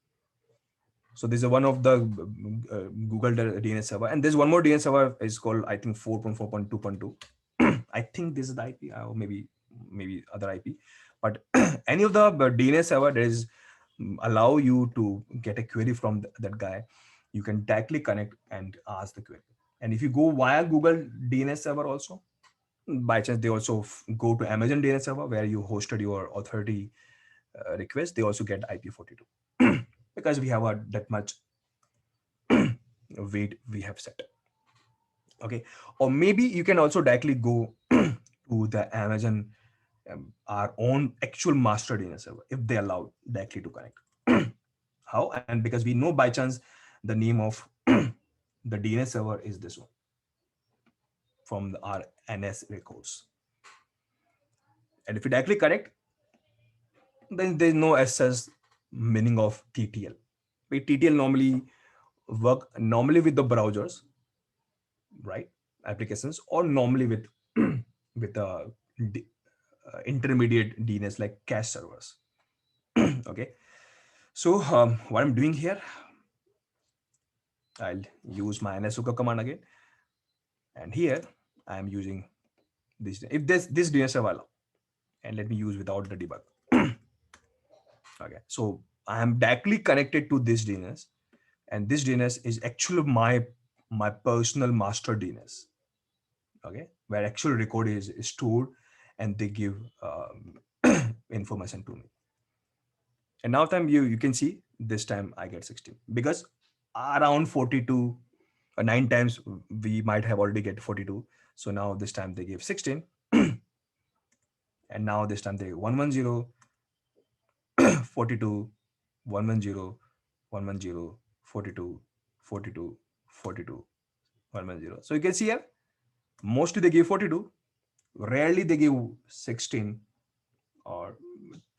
So this is one of the Google DNS server, and there's one more DNS server is called, I think, 4.4.2.2. I think this is the IP, or maybe other IP, but any of the DNS server that is allow you to get a query from that guy, you can directly connect and ask the query. And if you go via Google DNS server also, By chance, they also go to Amazon DNS server where you hosted your authority request. They also get IP42 because we have that much weight we have set. Okay, or maybe you can also directly go to the Amazon our own actual master DNS server if they allow directly to connect. How? And because we know by chance the name of the DNS server is this one from our NS records. And if you directly connect, then there's no SS meaning of TTL. TTL normally work normally with the browsers, right? Applications, or normally with with intermediate DNS like cache servers. Okay. So what I'm doing here, I'll use my nsuka command again, and here I am using this. If this DNS server, and let me use without the debug. Okay, so I am directly connected to this DNS, and this DNS is actually my personal master DNS. Okay, where actual record is stored, and they give information to me. And now time you can see this time I get 16 because around 42 or 9 times we might have already get 42. So now this time they give 16, and now this time they 110 42 110 110 42 42 42 110. So you can see here mostly they give 42, rarely they give 16, or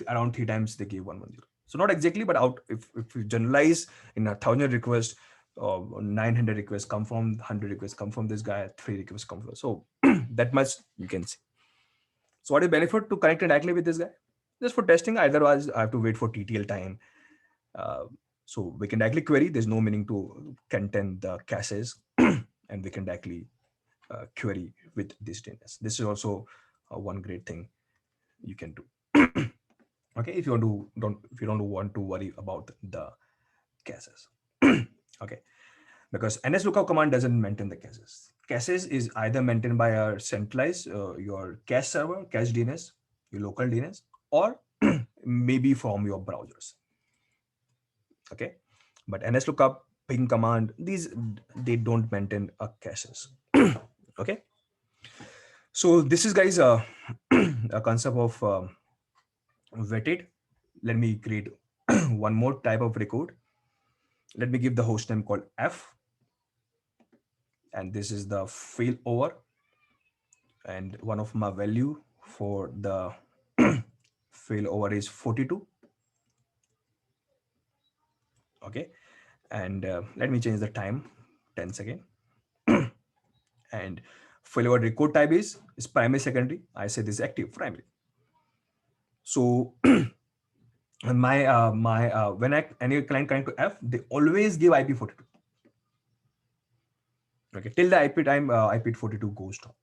around 3 times they give 110. So not exactly, but out if you generalize in 1,000 requests, 900 requests come from, 100 requests come from this guy, 3 requests come from. So that much you can see. So what is benefit to connect directly with this guy? Just for testing, otherwise I have to wait for TTL time. So we can directly query. There's no meaning to contain the caches, and we can directly query with this DNS. This is also one great thing you can do. Okay, if you don't want to worry about the caches. Okay, because ns lookup command doesn't maintain the caches. Caches is either maintained by a centralized your cache server, cache DNS, your local DNS, or maybe from your browsers. Okay, but ns lookup, ping command, these they don't maintain a caches. Okay, so this is guys a concept of vetted. Let me create one more type of record. Let me give the host name called F, and this is the failover, and one of my value for the failover is 42. Okay, and let me change the time 10 seconds. And failover record type is primary, secondary. I say this is active, primary. So when any client connect to F, they always give IP42. Okay, till the IP time IP42 goes down.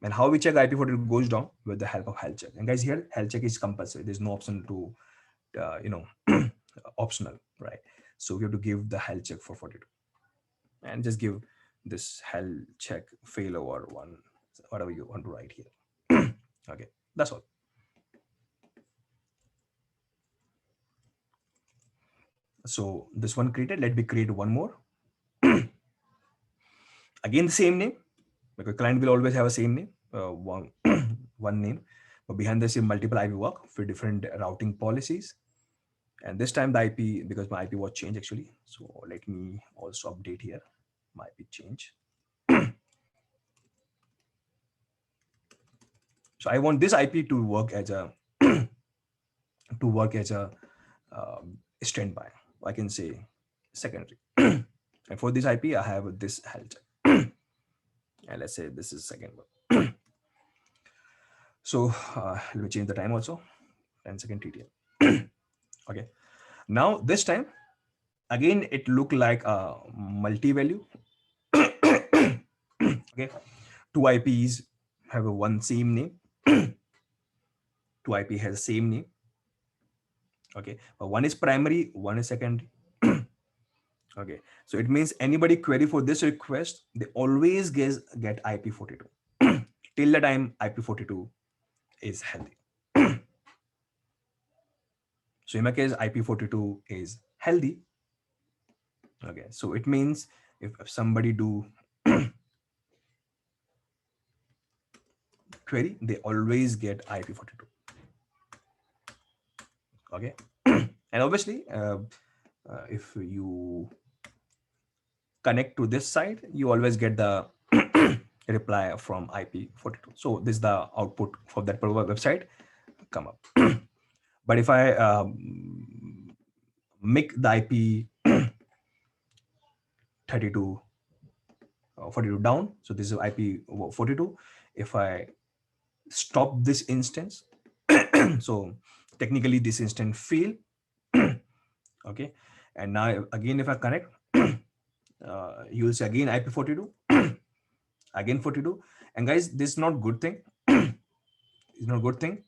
And how we check IP42 goes down? With the help of health check. And guys, here health check is compulsory. There's no option to optional, right? So we have to give the health check for 42, and just give this health check failover one, whatever you want to write here. Okay, that's all. So this one created. Let me create one more. Again the same name, because client will always have a same name, one one name, but behind the same multiple IP work for different routing policies. And this time the IP, because my IP was changed actually, so let me also update here my IP change. So I want this IP to work as a standby. I can say secondary. And for this IP, I have this health check. And let's say this is second one. So let me change the time also. 10 second TTL. Okay. Now this time, again, it look like a multi-value. Okay. Two IPs have a one same name. Two IP has the same name. Okay. But one is primary, one is secondary. Okay. So it means anybody query for this request, they always get IP42. till the time IP42 is healthy. So in my case, IP42 is healthy. Okay, so it means if somebody do query, they always get IP42. Okay, and obviously, if you connect to this side, you always get the reply from IP42. So this is the output for that particular website come up. But if I make the IP 32 42 down, so this is IP42. If I stop this instance, so technically this instance fail. Okay, and now again if I connect, you will see again IP42, again 42. And guys, this is not good thing. It's not good thing.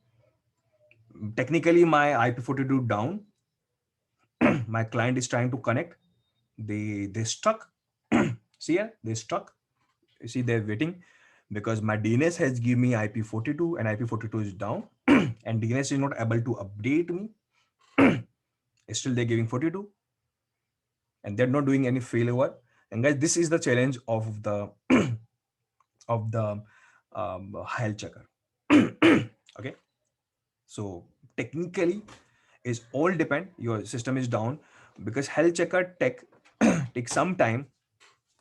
Technically my IP42 down. My client is trying to connect, they stuck. See here, they stuck. You see they're waiting because my DNS has given me IP42 and IP42 is down. And DNS is not able to update me. Still they're giving 42 and they're not doing any failover. And guys, this is the challenge of the of the health checker. Okay, so technically is all depend your system is down, because health checker takes some time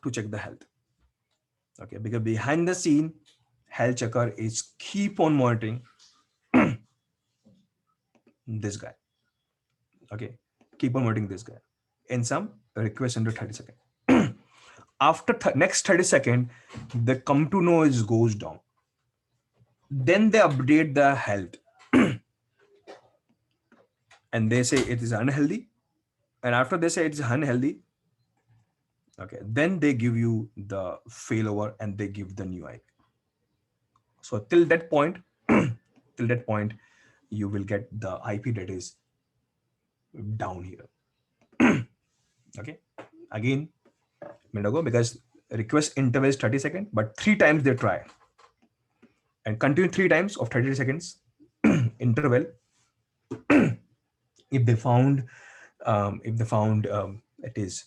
to check the health. Okay, because behind the scene health checker is keep on monitoring this guy. Okay, keep on monitoring this guy in some request under 30 seconds. After next 30 seconds, the come to know is goes down. Then they update the health and they say it is unhealthy. And after they say it is unhealthy, okay, then they give you the failover and they give the new IP. So till that point, till that point, you will get the IP that is down here. Okay, again, minute ago, because request interval is 30 seconds, but 3 times they try and continue 3 times of 30 seconds interval. If they found it is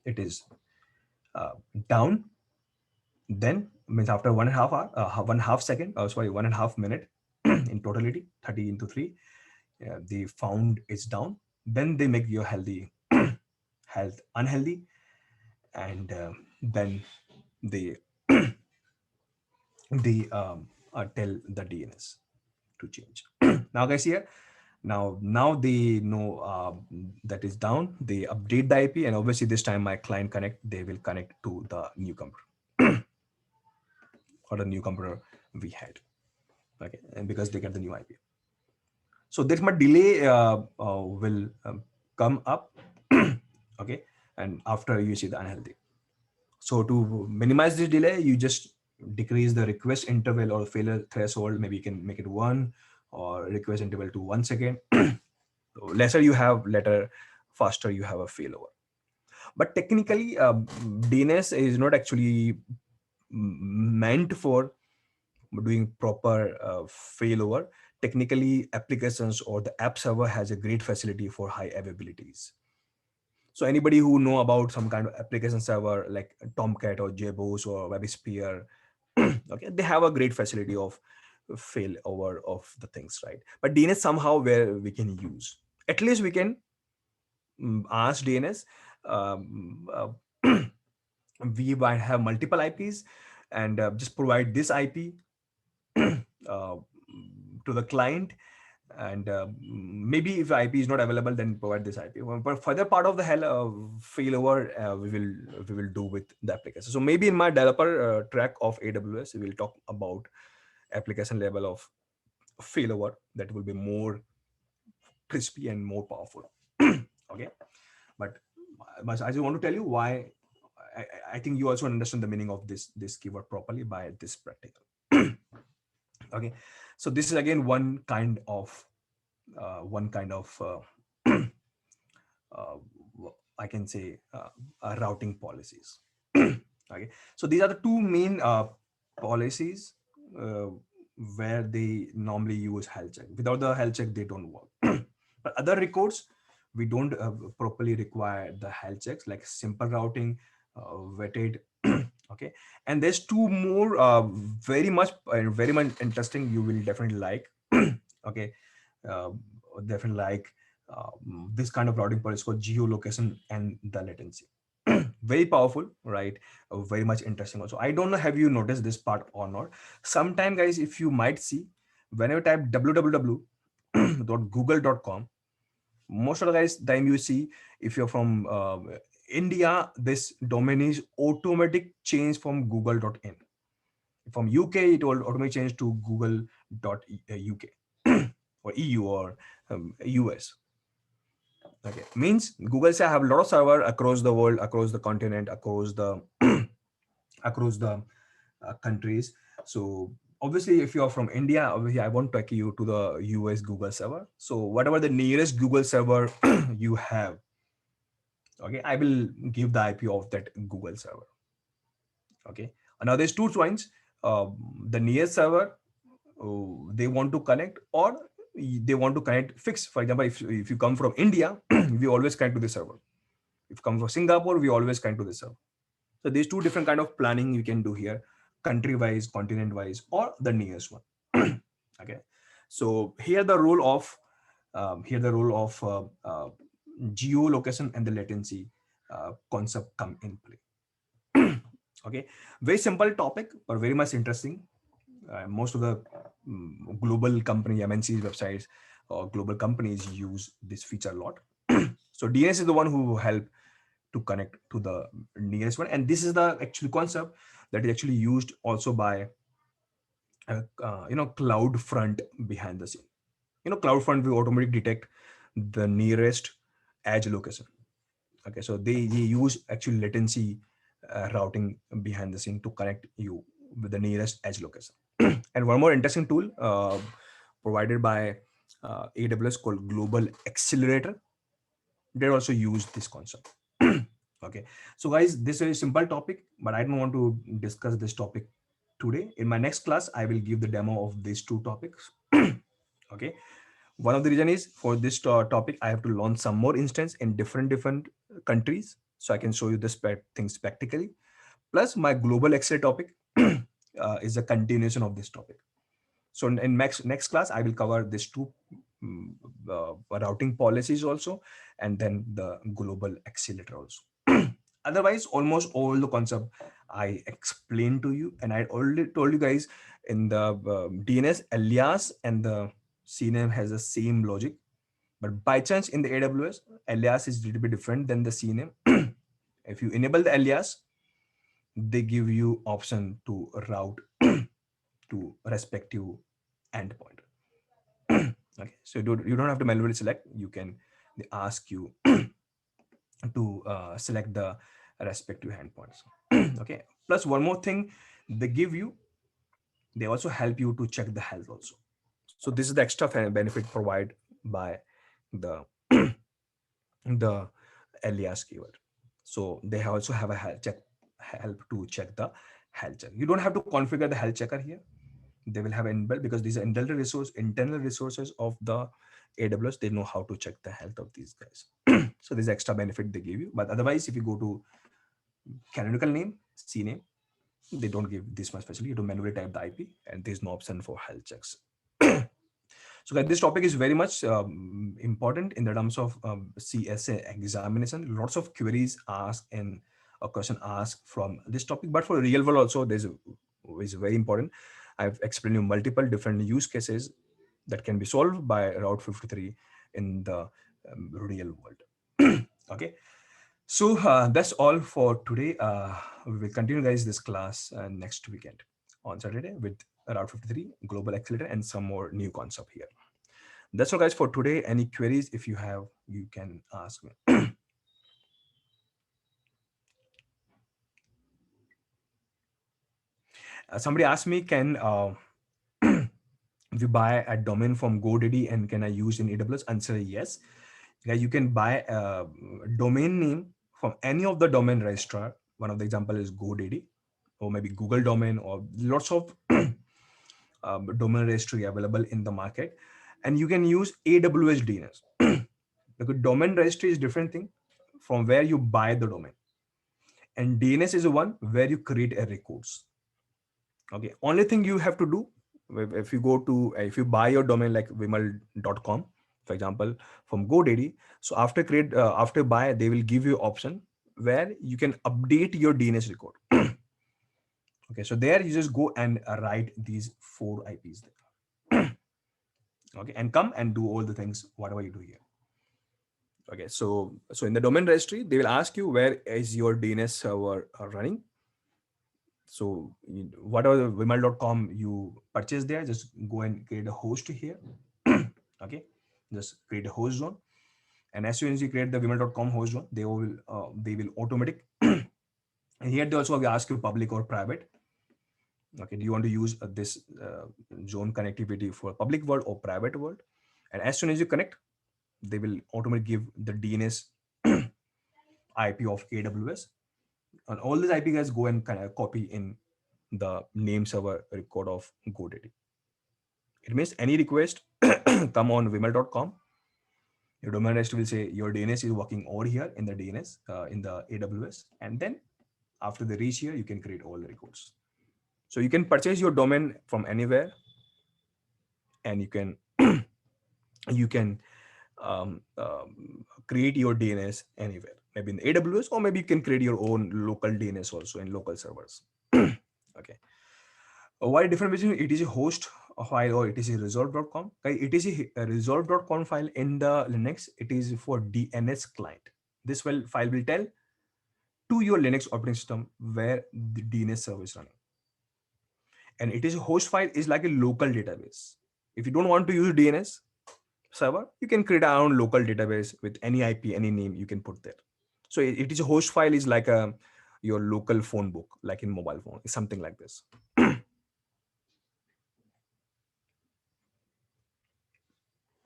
it is down, then means after 1.5 hour, 1.5 second, sorry, 1.5 minute in totality, 30 into 3, they found it's down. Then they make your healthy health unhealthy, and then they tell the DNS to change. Now guys, here now they know that is down. They update the IP, and obviously this time my client connect, they will connect to the new computer or the new computer we had. Okay, and because they get the new IP, so there's my delay will come up. Okay, and after you see the unhealthy. So to minimize this delay, you just decrease the request interval or failure threshold. Maybe you can make it 1, or request interval to 1 second. So lesser you have, later faster you have a failover. But technically, DNS is not actually meant for doing proper failover. Technically, applications or the app server has a great facility for high availabilities. So anybody who know about some kind of application server like Tomcat or JBoss or WebSphere, okay, they have a great facility of failover of the things, right? But DNS somehow where we can use, at least we can ask DNS. We might have multiple IPs, and just provide this IP uh, to the client, and maybe if IP is not available, then provide this IP. But further part of the failover, we will do with the application. So maybe in my developer track of AWS, we will talk about application level of failover that will be more crispy and more powerful. Okay, but I just want to tell you why I think you also understand the meaning of this keyword properly by this practical. Okay, so this is again one kind of uh, I can say routing policies. Okay, so these are the two main policies uh, where they normally use health check. Without the health check, they don't work. But other records, we don't properly require the health checks, like simple routing, vetted. Okay, and there's two more very much interesting. You will definitely like. Okay, uh, definitely like this kind of routing policy called geolocation and the latency. Very powerful, right? Very much interesting also. I don't know, have you noticed this part or not? Sometime, guys, if you might see, whenever you type www.google.com, most of the guys time you see, if you're from India, this domain is automatic change from google.in. From UK, it will automatically change to google.uk or EU or US. Okay, means Google say I have a lot of server across the world, across the continent, across the across the countries. So obviously, if you are from India, obviously I won't take you to the US Google server. So whatever the nearest Google server you have, okay, I will give the IP of that Google server. Okay, now there's two choices. The nearest server they want to connect, or they want to connect fixed. For example, if you come from India, we always connect to the server. If you come from Singapore, we always connect to the server. So there's two different kind of planning you can do here: country wise, continent wise, or the nearest one. Okay, so here the role of geolocation and the latency concept come in play. Okay, very simple topic but very much interesting. Most of the global company MNCs websites or global companies use this feature a lot. So DNS is the one who help to connect to the nearest one, and this is the actual concept that is actually used also by CloudFront behind the scene. CloudFront will automatically detect the nearest edge location. Okay, so they use actual latency routing behind the scene to connect you with the nearest edge location. And one more interesting tool provided by AWS called Global Accelerator, they also use this concept. Okay, so guys, this is a simple topic, but I don't want to discuss this topic today. In my next class, I will give the demo of these two topics. Okay, one of the reason is for this topic I have to launch some more instance in different countries, so I can show you this things practically. Plus my global excel topic is a continuation of this topic. So in next class I will cover these two mm, routing policies also, and then the global accelerator also. Otherwise almost all the concept I explained to you, and I already told you guys in the DNS alias and the CNAME has the same logic, but by chance in the AWS alias is a little bit different than the CNAME. If you enable the alias, they give you option to route to respective endpoint. Okay, so you don't have to manually select. You can, they ask you to select the respective endpoints. Okay, plus one more thing they give you, they also help you to check the health also. So this is the extra benefit provided by the the alias keyword. So they also have a health check, help to check the health check. You don't have to configure the health checker here. They will have inbuilt, because these are internal resources of the AWS. They know how to check the health of these guys. So there's extra benefit they give you. But otherwise, if you go to canonical name, CNAME, they don't give this much facility. You have to manually type the IP, and there's no option for health checks. So guys, this topic is very much important in the terms of CSA examination. Lots of queries asked and a question asked from this topic, but for real world also, is very important. I've explained you multiple different use cases that can be solved by Route 53 in the real world. Okay, so that's all for today. We will continue, guys, this class next weekend on Saturday with Route 53, Global Accelerator, and some more new concept here. That's all, guys, for today. Any queries, if you have, you can ask me. Somebody asked me, can we buy a domain from GoDaddy and can I use in AWS? Answer yes. Yeah, you can buy a domain name from any of the domain registrar. One of the example is GoDaddy, or maybe Google domain, or lots of domain registry available in the market, and you can use AWS DNS. Because domain registry is different thing from where you buy the domain, and DNS is the one where you create a records. Okay, only thing you have to do, if you go to, if you buy your domain like vimal.com, for example, from GoDaddy, so after buy, they will give you option where you can update your DNS record. Okay, so there you just go and write these 4 IPs there. Okay, and come and do all the things whatever you do here. Okay, so in the domain registry, they will ask you where is your DNS server running. So whatever the vimal.com you purchase there, just go and create a host here. Okay, just create a host zone, and as soon as you create the vimal.com host zone, they will automatic. And here they also will ask you public or private. Okay, do you want to use this zone connectivity for public world or private world? And as soon as you connect, they will automatically give the DNS IP of AWS, and all these IP guys go and kind of copy in the name server record of GoDaddy. It means any request come on vimal.com, your domain registry will say your DNS is working over here in the DNS in the AWS, and then after they reach here, you can create all the records. So you can purchase your domain from anywhere, and you can create your DNS anywhere, maybe in AWS, or maybe you can create your own local DNS also in local servers. Okay. Why different between it is a host file or it is a resolve.com? It is a resolve.com file in the Linux. It is for DNS client. This file will tell to your Linux operating system where the DNS server is running. And it is a host file is like a local database. If you don't want to use DNS server, you can create our own local database with any IP, any name you can put there. So it is a host file is like your local phone book, like in mobile phone. It's something like this.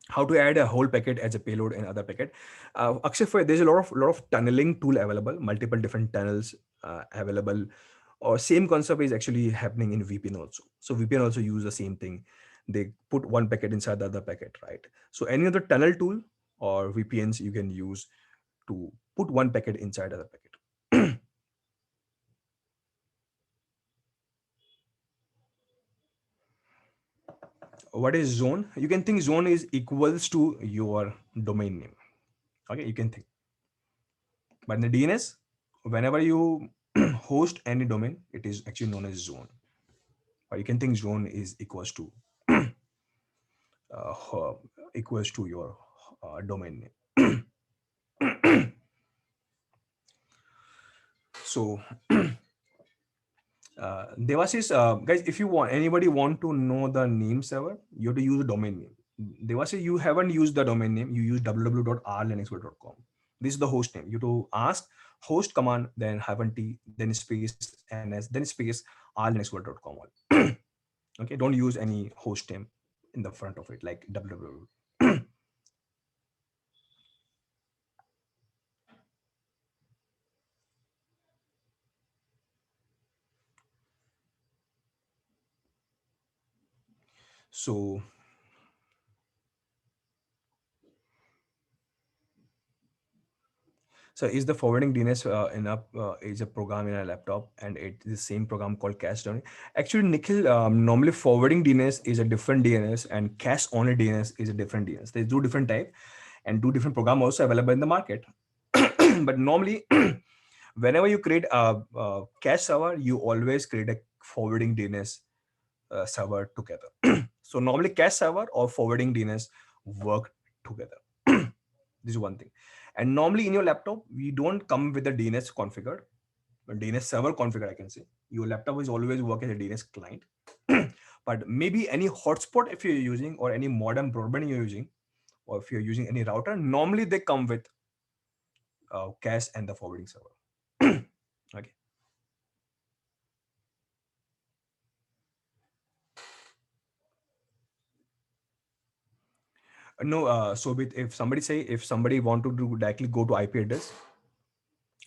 How to add a whole packet as a payload and other packet. Akshay, there's a lot of tunneling tool available, multiple different tunnels available, or same concept is actually happening in VPN also. So VPN also use the same thing. They put one packet inside the other packet, right? So any other tunnel tool or VPNs you can use to put one packet inside other packet. What is zone? You can think zone is equals to your domain name. Okay, you can think. But in the DNS, whenever you host any domain, it is actually known as zone. Or you can think zone is uh, equals to your domain name. So Devasis, guys, if you want anybody want to know the name server, you have to use the domain name. Devasis, you haven't used the domain name. You use www.rlinuxworld.com. This is the host name. You have to ask host command, then hyphen t, then space ns, then space rlinuxworld.com. Okay, don't use any host name in the front of it like www. So So is the forwarding DNS is a program in a laptop, and it's the same program called cache only. Actually, Nikhil, normally forwarding DNS is a different DNS, and cache only DNS is a different DNS. There's two different type, and two different program also available in the market. But normally, whenever you create a cache server, you always create a forwarding DNS server together. So normally cache server or forwarding DNS work together. This is one thing. And normally in your laptop, we don't come with the DNS configured, but DNS server configured, I can say. Your laptop is always work as a DNS client. But maybe any hotspot if you're using, or any modem broadband you're using, or if you're using any router, normally they come with cache and the forwarding server. Okay. No, so if somebody want to do directly go to IP address.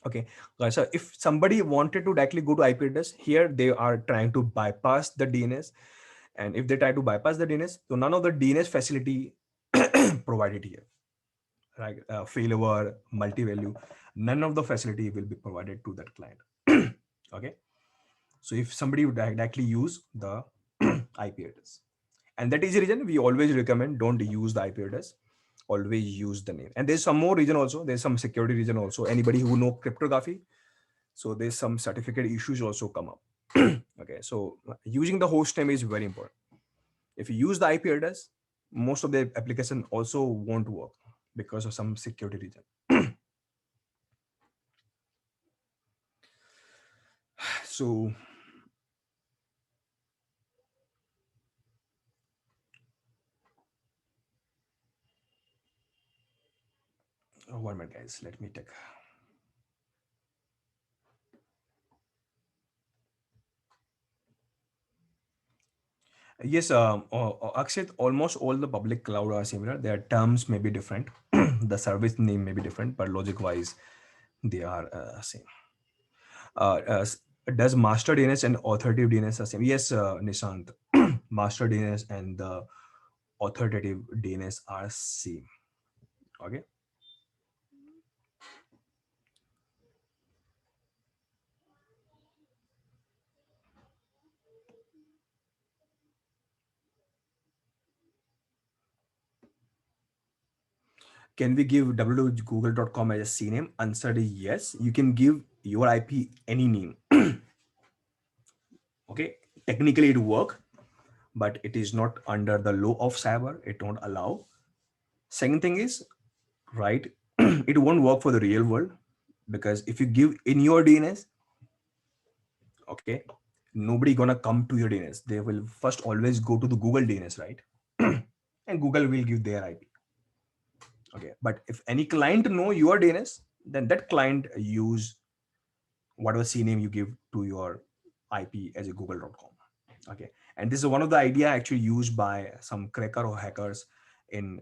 Okay, so if somebody wanted to directly go to IP address, here they are trying to bypass the DNS. And if they try to bypass the DNS, so none of the DNS facility provided here, right? Failover, multi-value, none of the facility will be provided to that client. Okay. So if somebody would directly use the IP address, and that is the reason we always recommend don't use the IP address, always use the name. And there's some more reason also. There's some security reason also. Anybody who know cryptography, so there's some certificate issues also come up. Okay, so using the host name is very important. If you use the IP address, most of the application also won't work because of some security reason. So one minute, guys. Let me take. Yes, Akshat, almost all the public cloud are similar. Their terms may be different. The service name may be different, but logic-wise, they are same. Uh, uh, does master DNS and authoritative DNS are same? Yes, Nishant. Master DNS and the authoritative DNS are same. Okay. Can we give www.google.com as a CNAME? Answer is yes. You can give your IP any name. Okay. Technically, it work, but it is not under the law of cyber. It don't allow. Second thing is, right, it won't work for the real world, because if you give in your DNS, okay, nobody gonna come to your DNS. They will first always go to the Google DNS, right? And Google will give their IP. Okay, but if any client know your DNS, then that client use whatever CNAME you give to your IP as a google.com. Okay, and this is one of the idea actually used by some cracker or hackers in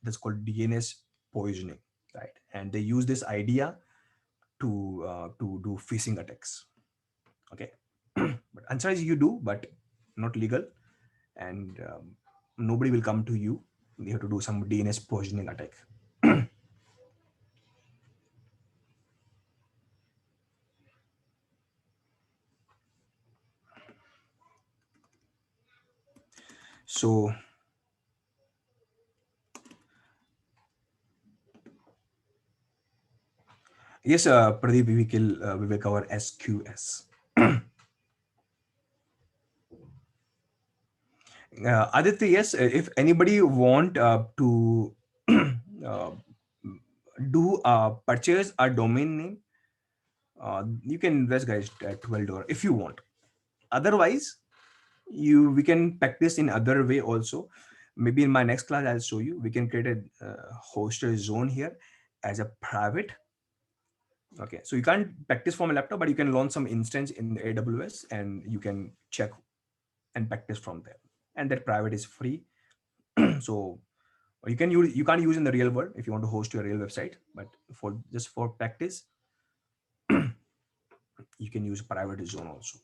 this called DNS poisoning, right? And they use this idea to do phishing attacks. Okay, but answer is you do, but not legal, and nobody will come to you. You have to do some DNS poisoning attack. So yes, Pradeep, we will cover SQS. Aditya, yes, if anybody want to uh, do purchase a domain name, you can invest, guys, at $12 if you want. Otherwise, we can practice in other way also. Maybe in my next class I'll show you. We can create a hosted zone here as a private. Okay, so you can't practice from a laptop, but you can launch some instance in the AWS and you can check and practice from there. And that private is free. So you can't use in the real world if you want to host your real website, but for just for practice, you can use private zone also.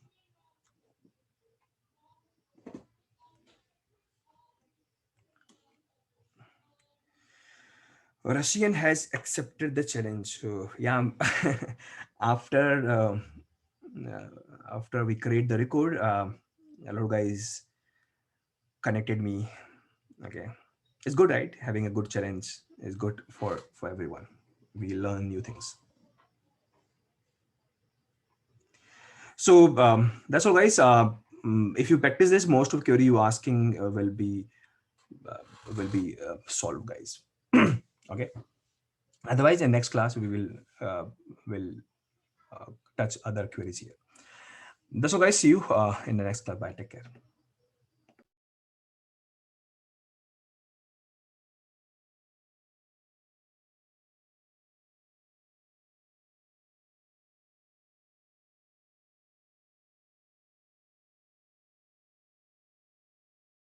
Russian has accepted the challenge. So yeah, after uh, after we create the record, a lot of guys connected me. Okay, it's good, right? Having a good challenge is good for everyone. We learn new things. So that's all, guys. If you practice this, most of query you asking uh, solved, guys. Okay. Otherwise, in next class we will touch other queries here. That's all, guys. See you in the next class. Bye. Take care.